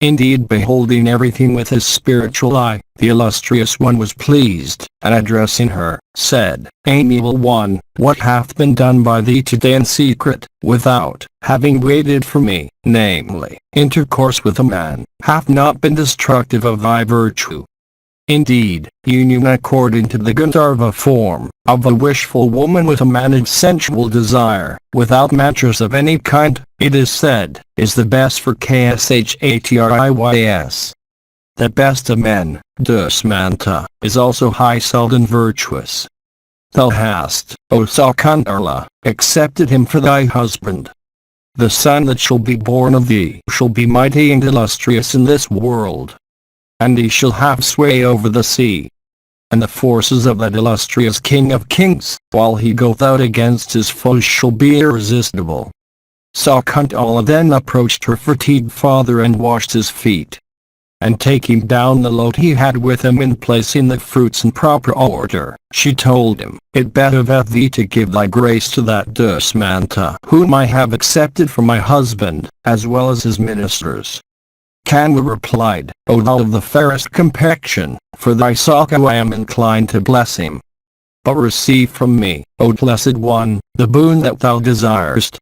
Indeed, beholding everything with his spiritual eye, the illustrious one was pleased, and addressing her, said, Amiable one, what hath been done by thee today in secret, without having waited for me, namely, intercourse with a man, hath not been destructive of thy virtue. Indeed, union according to the Gandharva form, of a wishful woman with a managed sensual desire, without mattress of any kind, it is said, is the best for kshatriyas. The best of men, Dusmanta, is also high souled and virtuous. Thou hast, O Sakuntala, accepted him for thy husband. The son that shall be born of thee shall be mighty and illustrious in this world. And he shall have sway over the sea. And the forces of that illustrious King of Kings, while he goeth out against his foes, shall be irresistible. Sakuntala then approached her fatigued father and washed his feet. And taking down the load he had with him and placing the fruits in proper order, she told him, It behoveth thee to give thy grace to that Dusmanta whom I have accepted for my husband, as well as his ministers. Kanwa replied, O thou of the fairest complexion, for thy sake I am inclined to bless him. But receive from me, O blessed one, the boon that thou desirest.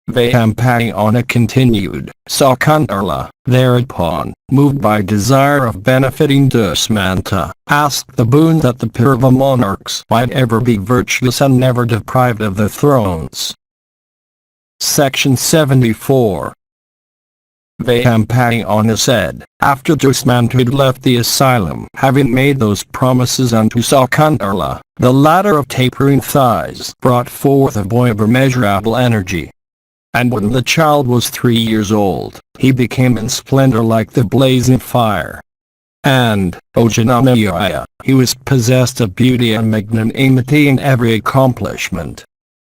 Vayapayana continued, Sakuntala, thereupon, moved by desire of benefiting Dusmanta, asked the boon that the PARVA monarchs might ever be virtuous and never deprived of their thrones. Section 74. Vayapayana said, after Dusmanta had left the asylum, having made those promises unto Sakuntala, the latter of tapering thighs brought forth a boy of immeasurable energy. And when the child was 3 years old, he became in splendor like the blazing fire. And, O Janamaya, he was possessed of beauty and magnanimity in every accomplishment.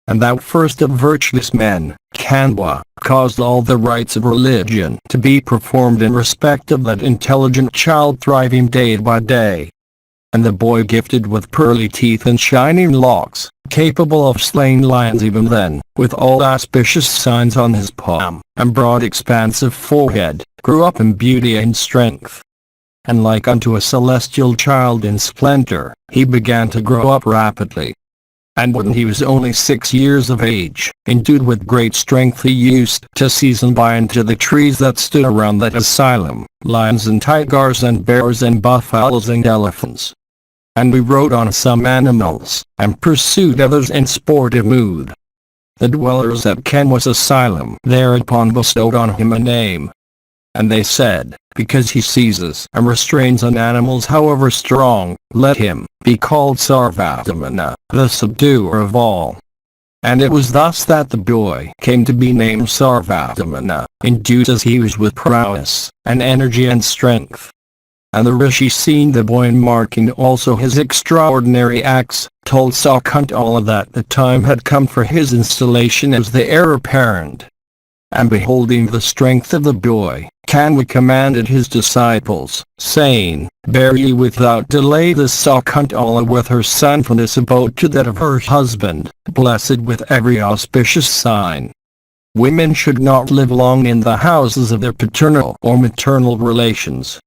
And thou first of virtuous men, Kanwa, caused all the rites of religion to be performed in respect of that intelligent child thriving day by day. And the boy gifted with pearly teeth and shining locks, capable of slaying lions even then, with all auspicious signs on his palm, and broad expansive forehead, grew up in beauty and strength. And like unto a celestial child in splendor, he began to grow up rapidly. And when he was only 6 years of age, endued with great strength, he used to seize and bind to the trees that stood around that asylum, lions and tigers and bears and buffaloes and elephants. And we rode on some animals, and pursued others in sportive mood. The dwellers at Kanwa's asylum thereupon bestowed on him a name. And they said, because he seizes and restrains on animals however strong, let him be called Sarvadamana, the subduer of all. And it was thus that the boy came to be named Sarvadamana, endued as he was with prowess, and energy and strength. And the rishi, seeing the boy and marking also his extraordinary acts, told Sakuntala that the time had come for his installation as the heir apparent. And beholding the strength of the boy, Kanwa commanded his disciples, saying, Bear ye without delay this Sakuntala with her son from this abode to that of her husband, blessed with every auspicious sign. Women should not live long in the houses of their paternal or maternal relations.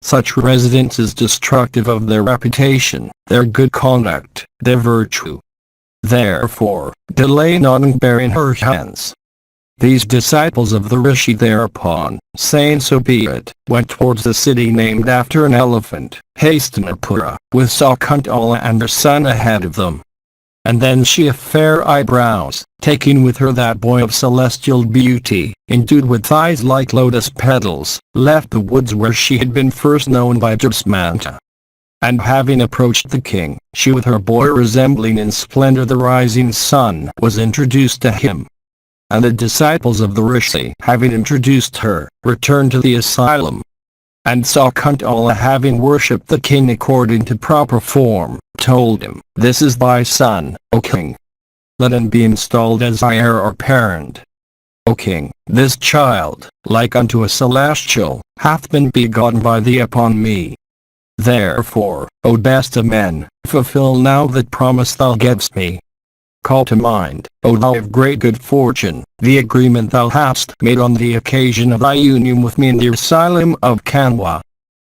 Such residence is destructive of their reputation, their good conduct, their virtue. Therefore, delay not in bearing her hence. These disciples of the rishi thereupon, saying so be it, went towards the city named after an elephant, Hastinapura, with Sakuntala and her son ahead of them. And then she of fair eyebrows, taking with her that boy of celestial beauty, endued with eyes like lotus petals, left the woods where she had been first known by Jasmanta. And having approached the king, she with her boy resembling in splendor the rising sun was introduced to him. And the disciples of the Rishi, having introduced her, returned to the asylum. And Sakuntala, having worshipped the king according to proper form, told him, "This is thy son, O king. Let him be installed as heir or parent. O king, this child, like unto a celestial, hath been begotten by thee upon me. Therefore, O best of men, fulfill now that promise thou gavest me. Call to mind, O thou of great good fortune, the agreement thou hast made on the occasion of thy union with me in the asylum of Kanwa."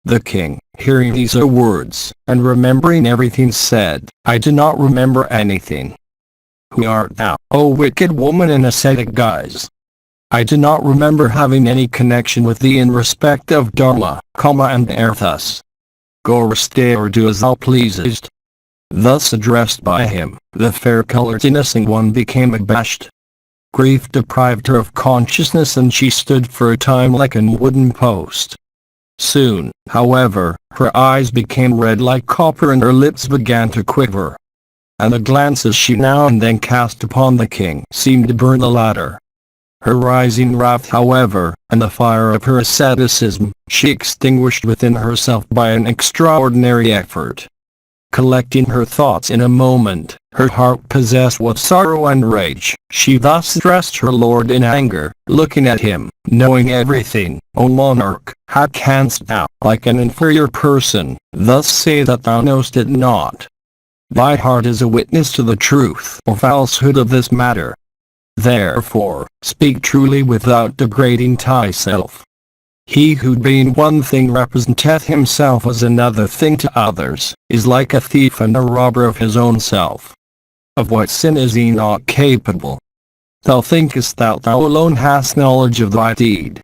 The king, hearing these words, and remembering everything said, "I do not remember anything. Who art thou, O wicked woman in ascetic guise? I do not remember having any connection with thee in respect of Dharma, Kama and Arthas. Go or stay or do as thou pleasest." Thus addressed by him, the fair-colored innocent one became abashed. Grief deprived her of consciousness and she stood for a time like a wooden post. Soon, however, her eyes became red like copper and her lips began to quiver. And the glances she now and then cast upon the king seemed to burn the latter. Her rising wrath, however, and the fire of her asceticism, she extinguished within herself by an extraordinary effort. Collecting her thoughts in a moment, her heart possessed with sorrow and rage, she thus addressed her lord in anger, looking at him, knowing everything, "O monarch, how canst thou, like an inferior person, thus say that thou knowest it not? Thy heart is a witness to the truth or falsehood of this matter. Therefore, speak truly without degrading thyself. He who being one thing representeth himself as another thing to others, is like a thief and a robber of his own self. Of what sin is he not capable? Thou thinkest that thou alone hast knowledge of thy deed.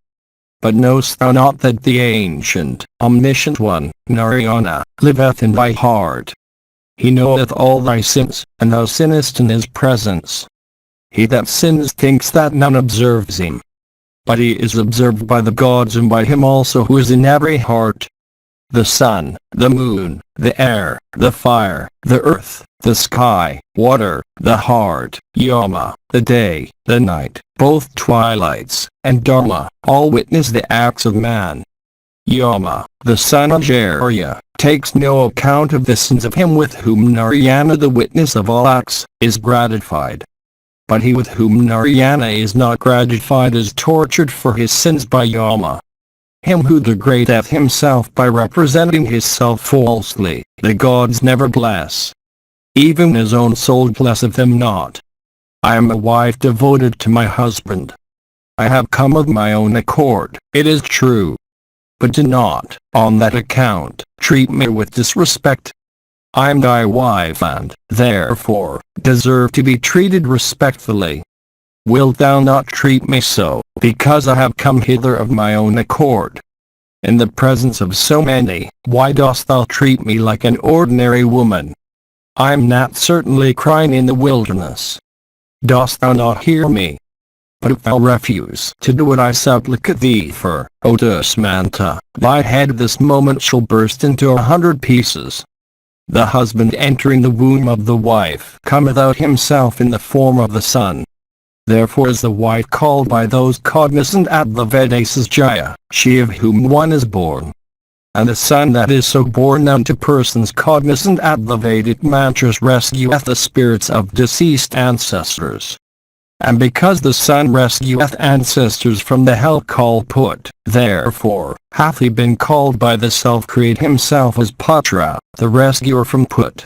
But knowest thou not that the ancient, omniscient one, Narayana, liveth in thy heart? He knoweth all thy sins, and thou sinnest in his presence. He that sins thinks that none observes him. But he is observed by the gods and by him also who is in every heart. The sun, the moon, the air, the fire, the earth, the sky, water, the heart, Yama, the day, the night, both twilights, and Dharma, all witness the acts of man. Yama, the son of Arya, takes no account of the sins of him with whom Narayana, the witness of all acts, is gratified. But he with whom Narayana is not gratified is tortured for his sins by Yama. Him who degradeth himself by representing his self falsely, the gods never bless. Even his own soul blesseth him not. I am a wife devoted to my husband. I have come of my own accord, it is true. But do not, on that account, treat me with disrespect. I am thy wife and, therefore, deserve to be treated respectfully. Wilt thou not treat me so, because I have come hither of my own accord? In the presence of so many, why dost thou treat me like an ordinary woman? I am not certainly crying in the wilderness. Dost thou not hear me? But if thou refuse to do what I supplicate thee for, O Dasmanta, thy head this moment shall burst into 100 pieces. The husband entering the womb of the wife cometh out himself in the form of the son. Therefore is the wife called by those cognizant at the Vedas as Jaya, she of whom one is born. And the son that is so born unto persons cognizant at the Vedic mantras rescueth the spirits of deceased ancestors. And because the son rescueth ancestors from the hell called Put, therefore, hath he been called by the self-create himself as Putra, the rescuer from Put.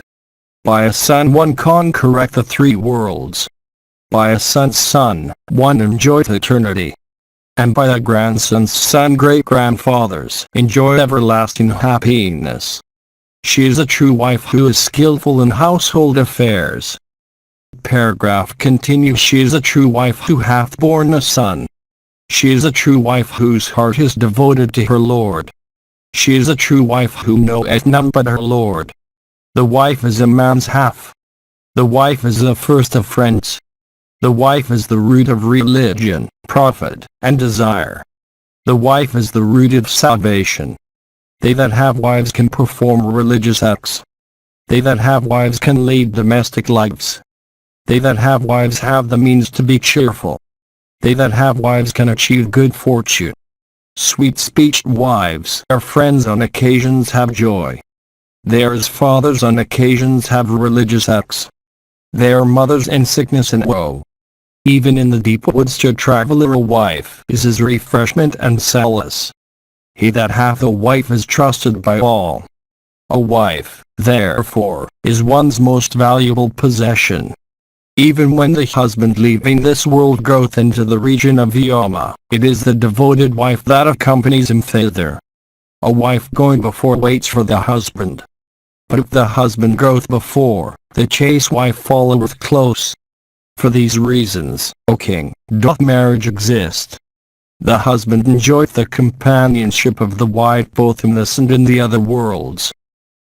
By a son one conquereth the three worlds. By a son's son, one enjoyeth eternity. And by a grandson's son great-grandfathers enjoy everlasting happiness. She is a true wife who is skillful in household affairs. Paragraph continues. She is a true wife who hath borne a son. She is a true wife whose heart is devoted to her Lord. She is a true wife who knoweth none but her Lord. The wife is a man's half. The wife is the first of friends. The wife is the root of religion, profit, and desire. The wife is the root of salvation. They that have wives can perform religious acts. They that have wives can lead domestic lives. They that have wives have the means to be cheerful. They that have wives can achieve good fortune. Sweet-speeched wives are friends on occasions have joy. They are as fathers on occasions have religious acts. They are mothers in sickness and woe. Even in the deep woods to traveller a wife is his refreshment and solace. He that hath a wife is trusted by all. A wife, therefore, is one's most valuable possession. Even when the husband leaving this world goeth into the region of Yama, it is the devoted wife that accompanies him thither. A wife going before waits for the husband. But if the husband goeth before, the chaste wife followeth close. For these reasons, O king, doth marriage exist. The husband enjoyeth the companionship of the wife both in this and in the other worlds.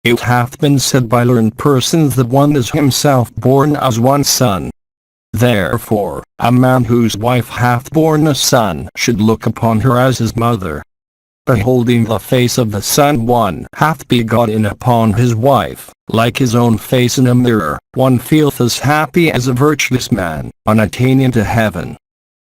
It hath been said by learned persons that one is himself born as one son. Therefore, a man whose wife hath borne a son should look upon her as his mother. Beholding the face of the son one hath begotten upon his wife, like his own face in a mirror, one feeleth as happy as a virtuous man, on attaining to heaven.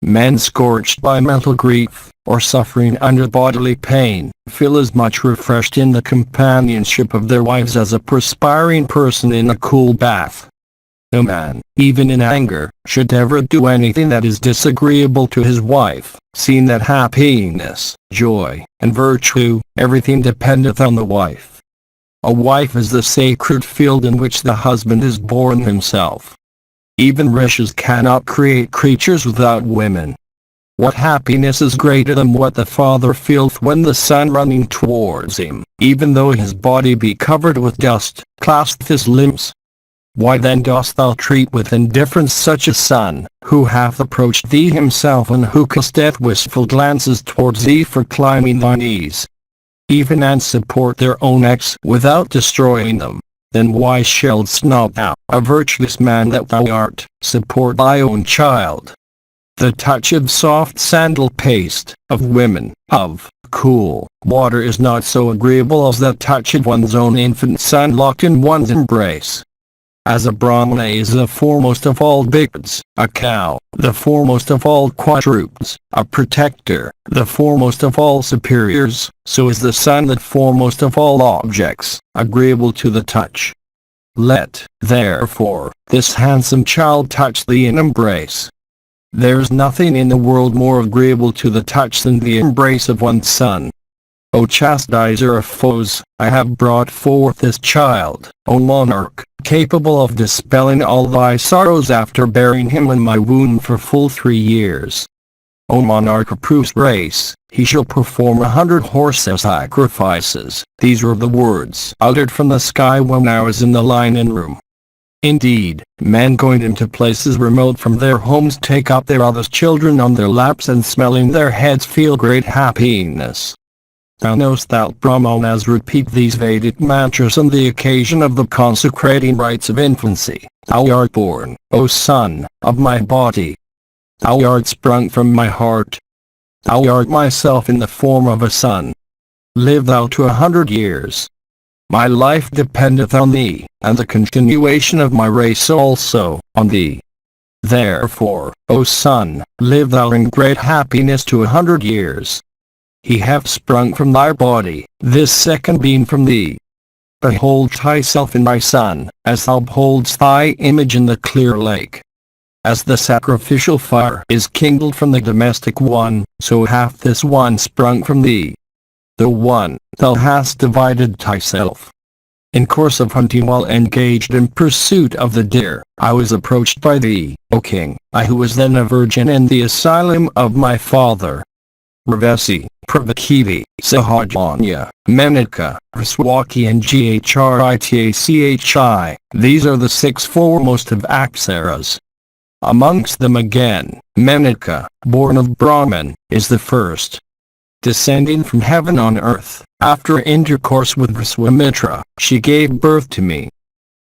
Men scorched by mental grief, or suffering under bodily pain, feel as much refreshed in the companionship of their wives as a perspiring person in a cool bath. No man, even in anger, should ever do anything that is disagreeable to his wife, seeing that happiness, joy, and virtue, everything dependeth on the wife. A wife is the sacred field in which the husband is born himself. Even rishis cannot create creatures without women. What happiness is greater than what the father feeleth when the son running towards him, even though his body be covered with dust, claspeth his limbs? Why then dost thou treat with indifference such a son, who hath approached thee himself and who casteth wistful glances towards thee for climbing thy knees? Even and support their own acts without destroying them. Then why shouldst not thou, a virtuous man that thou art, support thy own child? The touch of soft sandal paste, of women, of cool water is not so agreeable as the touch of one's own infant son locked in one's embrace. As a Brahmana is the foremost of all bhikshuks, a cow, the foremost of all quadrupeds, a protector, the foremost of all superiors, so is the son the foremost of all objects, agreeable to the touch. Let, therefore, this handsome child touch thee and embrace. There is nothing in the world more agreeable to the touch than the embrace of one's son. O chastiser of foes, I have brought forth this child, O monarch, capable of dispelling all thy sorrows after bearing him in my womb for full 3 years. O monarch of Pru's race, he shall perform 100 horse sacrifices. These were the words uttered from the sky when I was in the linen room. Indeed, men going into places remote from their homes take up their others' children on their laps and smelling their heads feel great happiness. Thou knowest that Brahmanas repeat these Vedic mantras on the occasion of the consecrating rites of infancy. Thou art born, O son, of my body. Thou art sprung from my heart. Thou art myself in the form of a son. Live thou to 100 years. My life dependeth on thee, and the continuation of my race also, on thee. Therefore, O son, live thou in great happiness to 100 years. He hath sprung from thy body, this second being from thee. Behold thyself in thy son, as thou beholdst thy image in the clear lake. As the sacrificial fire is kindled from the domestic one, so hath this one sprung from thee. The one, thou hast divided thyself. In course of hunting while engaged in pursuit of the deer, I was approached by thee, O king, I who was then a virgin in the asylum of my father. Ravesi, Pravakiti, Sahajanya, Menaka, Raswaki and Ghritachi, these are the 6 foremost of Apsaras. Amongst them again, Menaka, born of Brahman, is the first. Descending from heaven on earth, after intercourse with Viswamitra, she gave birth to me.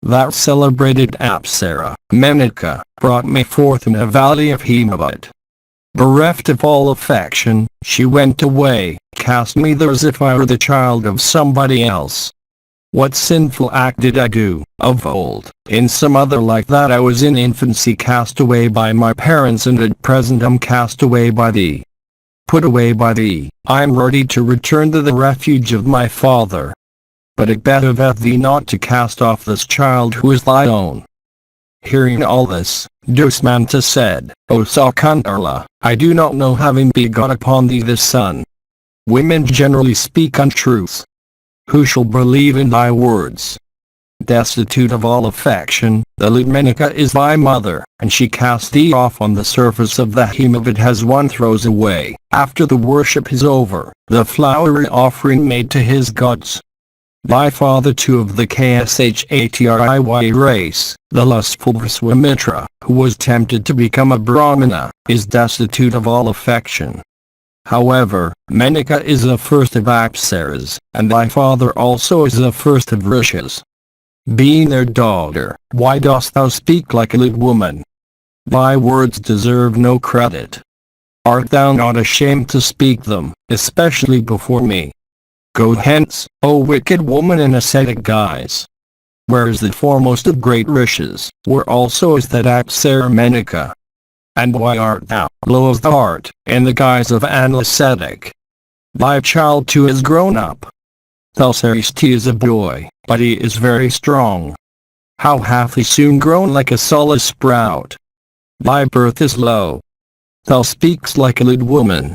that celebrated Apsara, Menaka, brought me forth in a valley of Himavad. Bereft of all affection, she went away, cast me there as if I were the child of somebody else. What sinful act did I do, of old, in some other like that I was in infancy cast away by my parents and at present am cast away by thee. Put away by thee, I am ready to return to the refuge of my father. But it behoveth thee not to cast off this child who is thy own. Hearing all this, Dusmanta said, O Sakuntala, I do not know having begot upon thee this son. Women generally speak untruths. Who shall believe in thy words? Destitute of all affection, the lute Menaka is thy mother, and she cast thee off on the surface of the Himavad as one throws away, after the worship is over, the flowery offering made to his gods. Thy father too of the Kshatriya race, the lustful Viswamitra, who was tempted to become a Brahmana, is destitute of all affection. However, Menaka is the first of Apsaras, and thy father also is the first of Rishis. Being their daughter, why dost thou speak like a lewd woman? Thy words deserve no credit. Art thou not ashamed to speak them, especially before me? Go hence, O wicked woman in ascetic guise. Where is the foremost of great Rishis, where also is that Apsara Menaka? And why art thou, low of heart, in the guise of an ascetic? Thy child too is grown up. Thulsarishti is a boy, but he is very strong. How hath he soon grown like a solid sprout? Thy birth is low. Thou speaks like a lewd woman.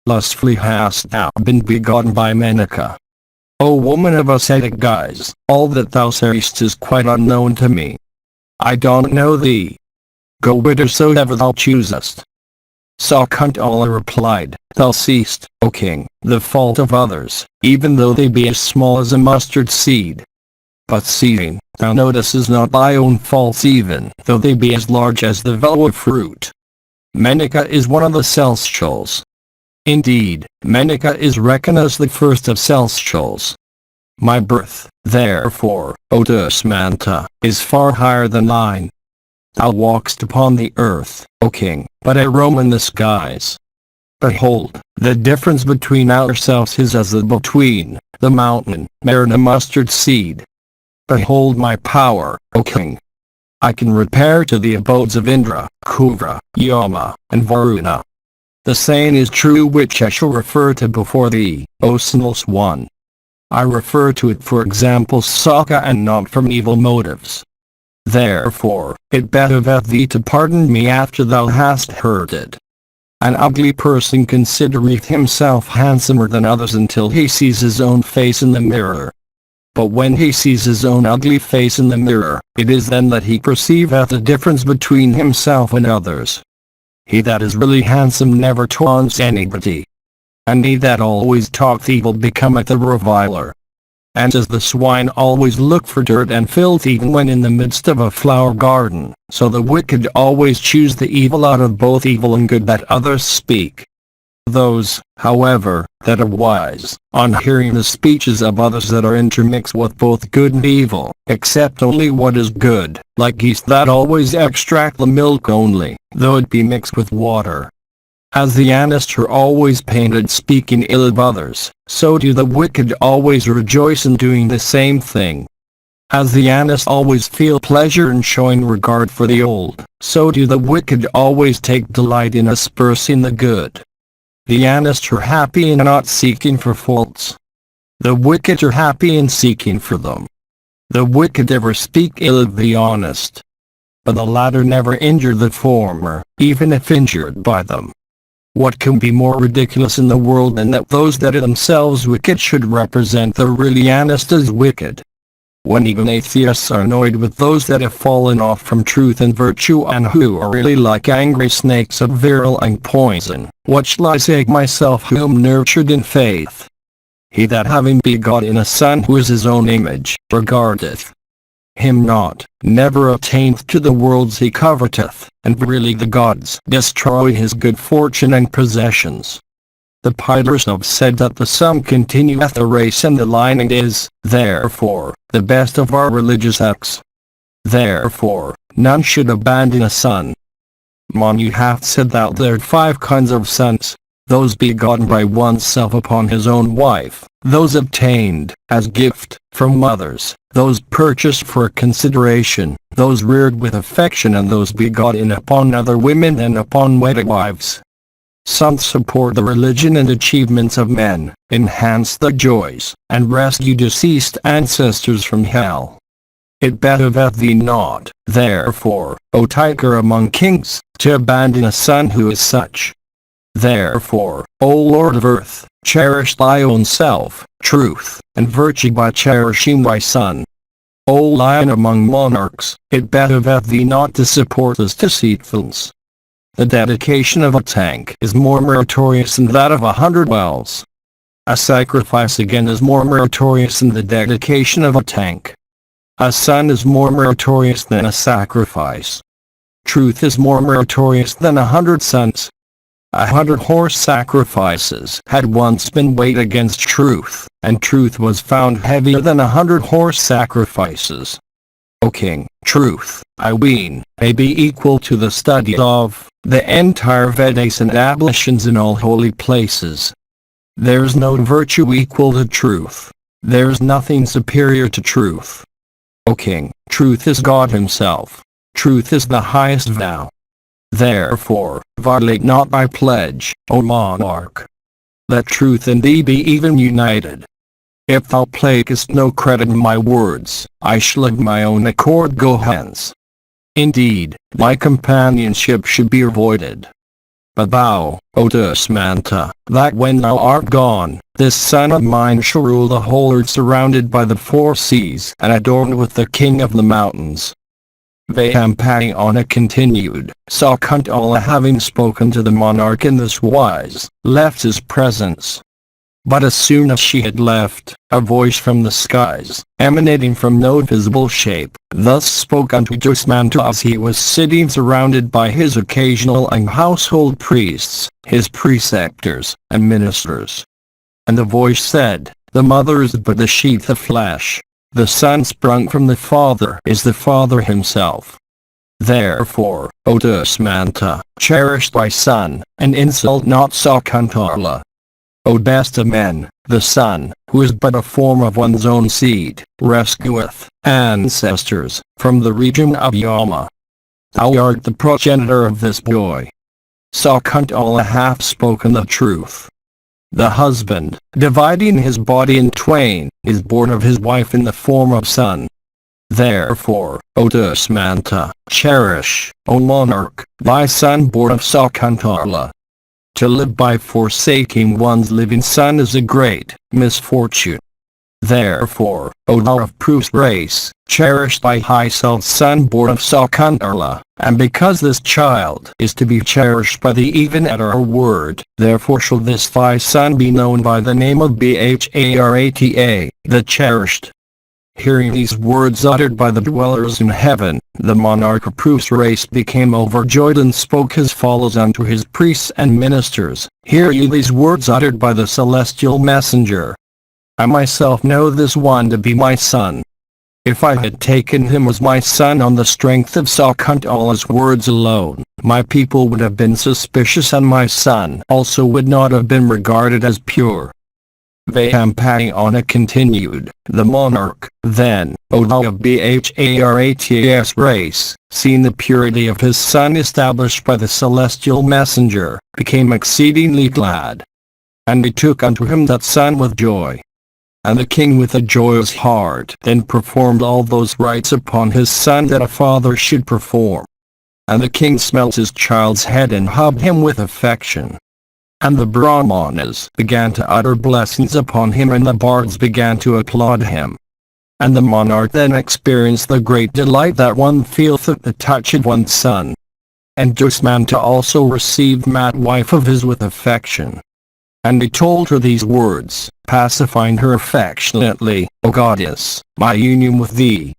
Lustfully hast thou been begotten by Menaka. O woman of ascetic guise, all that thou sayest is quite unknown to me. I don't know thee. Go whithersoever thou choosest. Sakuntala replied, Thou seest, O king, the fault of others, even though they be as small as a mustard seed. But seeing, thou noticest not thy own faults even though they be as large as the velwa fruit. Menaka is one of the celestials. Indeed, Menaka is reckoned as the first of celestials. My birth, therefore, O Dusmanta, is far higher than thine. Thou walkest upon the earth, O king, but I roam in the skies. Behold, the difference between ourselves is as the between the mountain, and a mustard seed. Behold my power, O king. I can repair to the abodes of Indra, Kuvra, Yama, and Varuna. The saying is true which I shall refer to before thee, O sinless one. I refer to it for example Saka and not from evil motives. Therefore, it behoveth thee to pardon me after thou hast heard it. An ugly person considereth himself handsomer than others until he sees his own face in the mirror. But when he sees his own ugly face in the mirror, it is then that he perceiveth the difference between himself and others. He that is really handsome never taunts anybody. And he that always talketh evil becometh a reviler. And as the swine always look for dirt and filth even when in the midst of a flower garden, so the wicked always choose the evil out of both evil and good that others speak. Those, however, that are wise, on hearing the speeches of others that are intermixed with both good and evil, accept only what is good, like geese that always extract the milk only, though it be mixed with water. As the honest are always pained speaking ill of others, so do the wicked always rejoice in doing the same thing. As the honest always feel pleasure in showing regard for the old, so do the wicked always take delight in aspersing the good. The honest are happy in not seeking for faults. The wicked are happy in seeking for them. The wicked ever speak ill of the honest. But the latter never injure the former, even if injured by them. What can be more ridiculous in the world than that those that are themselves wicked should represent the really honest as wicked? When even atheists are annoyed with those that have fallen off from truth and virtue and who are really like angry snakes of virulent poison, what shall I say of myself whom nurtured in faith? He that having begotten a son who is his own image, regardeth him not, never attaineth to the worlds he coveteth, and really the gods destroy his good fortune and possessions. The Pillars have said that the sum continueth the race and the line and is, therefore, the best of our religious acts. Therefore, none should abandon a son. Manu hath said that there are 5 kinds of sons, those begotten by oneself upon his own wife, those obtained as gift from mothers, those purchased for consideration, those reared with affection, and those begotten upon other women and upon wedded wives. Sons support the religion and achievements of men, enhance their joys, and rescue deceased ancestors from hell. It behoveth thee not, therefore, O tiger among kings, to abandon a son who is such. Therefore, O Lord of earth, cherish thy own self, truth, and virtue by cherishing thy son. O lion among monarchs, it behoveth thee not to support this deceitfulness. The dedication of a tank is more meritorious than that of 100 wells. A sacrifice again is more meritorious than the dedication of a tank. A son is more meritorious than a sacrifice. Truth is more meritorious than 100 sons. 100 horse sacrifices had once been weighed against truth, and truth was found heavier than 100 horse sacrifices. O king, truth, I ween, may be equal to the study of the entire Vedas and ablutions in all holy places. There's no virtue equal to truth. There's nothing superior to truth. O king, truth is God himself. Truth is the highest vow. Therefore, violate not thy pledge, O monarch. Let truth and thee be even united. If thou takest no credit in my words, I shall of my own accord go hence. Indeed, thy companionship should be avoided. But thou, O Dusmanta, that when thou art gone, this son of mine shall rule the whole earth, surrounded by the 4 seas and adorned with the king of the mountains. Vayapayana continued. Sakuntala, having spoken to the monarch in this wise, left his presence. But as soon as she had left, a voice from the skies, emanating from no visible shape, thus spoke unto Dusmanta as he was sitting surrounded by his occasional and household priests, his preceptors, and ministers. And the voice said, the mother is but the sheath of flesh. The son sprung from the father is the father himself. Therefore, O Dusmanta, cherish thy son, and insult not Sakuntala. O best of men, the son, who is but a form of one's own seed, rescueth ancestors from the region of Yama. Thou art the progenitor of this boy. Sakuntala hath spoken the truth. The husband, dividing his body in twain, is born of his wife in the form of son. Therefore, O Dusmanta, cherish, O monarch, thy son born of Sakuntala. To live by forsaking one's living son is a great misfortune. Therefore, O thou of Pru's race, cherish thy high self son born of Sakuntala, and because this child is to be cherished by thee even at our word, therefore shall this thy son be known by the name of Bharata, the cherished. Hearing these words uttered by the dwellers in heaven, the monarch of Pru's race became overjoyed and spoke as follows unto his priests and ministers, Hear ye these words uttered by the celestial messenger. I myself know this one to be my son. If I had taken him as my son on the strength of Sakuntala's words alone, my people would have been suspicious and my son also would not have been regarded as pure. Vayapayana continued, the monarch, then, O thou of Bharata's race, seeing the purity of his son established by the celestial messenger, became exceedingly glad. And he took unto him that son with joy. And the king with a joyous heart then performed all those rites upon his son that a father should perform. And the king smelt his child's head and hugged him with affection. And the Brahmanas began to utter blessings upon him and the bards began to applaud him. And the monarch then experienced the great delight that one feeleth at the touch of one's son. And Dusmanta also received that wife of his with affection. And he told her these words, pacifying her affectionately, O goddess, my union with thee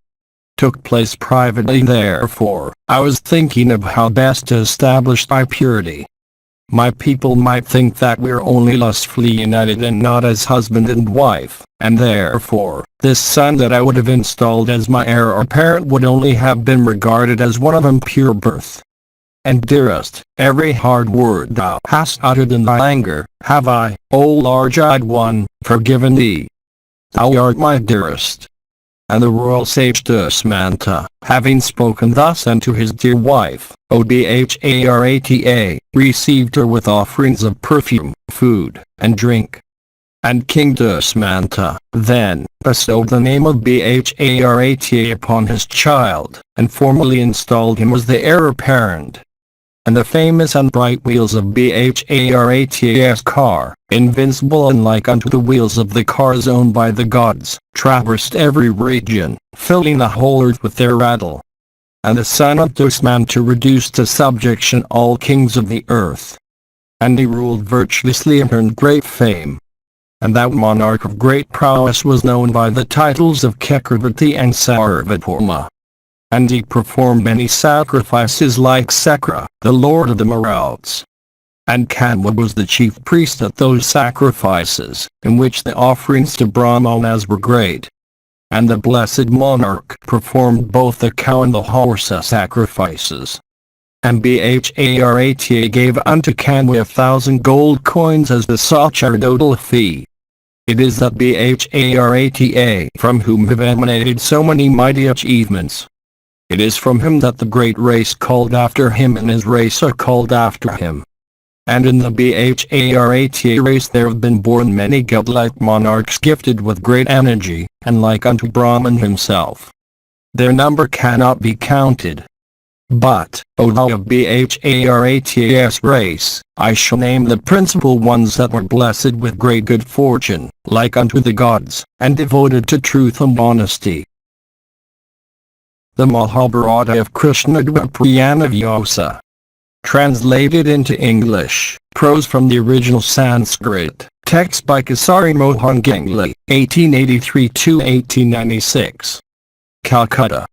took place privately, therefore I was thinking of how best to establish thy purity. my people might think that we're only lustfully united and not as husband and wife, and therefore, this son that I would have installed as my heir or parent would only have been regarded as one of impure birth. And dearest, every hard word thou hast uttered in thy anger, have I, O large-eyed one, forgiven thee. Thou art my dearest. And the royal sage Dusmanta, having spoken thus unto his dear wife, Obharata, received her with offerings of perfume, food, and drink. And King Dusmanta then bestowed the name of Bharata upon his child, and formally installed him as the heir apparent. And the famous and bright wheels of Bharata's car, invincible and like unto the wheels of the cars owned by the gods, traversed every region, filling the whole earth with their rattle. And the son of Dusmanta reduced to subjection all kings of the earth. And he ruled virtuously and earned great fame. And that monarch of great prowess was known by the titles of Chakravarti and Sarvabhauma. And he performed many sacrifices like Sakra, the lord of the Marauts. And Kanwa was the chief priest at those sacrifices, in which the offerings to Brahmanas were great. And the blessed monarch performed both the cow and the horse sacrifices. And Bharata gave unto Kanwa 1,000 gold coins as the sacerdotal fee. It is that Bharata from whom have emanated so many mighty achievements. It is from him that the great race called after him and his race are called after him. And in the Bharata race there have been born many godlike monarchs gifted with great energy, and like unto Brahman himself. Their number cannot be counted. But, O thou of Bharata's race, I shall name the principal ones that were blessed with great good fortune, like unto the gods, and devoted to truth and honesty. The Mahabharata of KRISHNA-DWAIPAYANA VYASA. Translated into English, prose from the original Sanskrit, text by Kisari Mohan Ganguli, 1883–1896. Calcutta.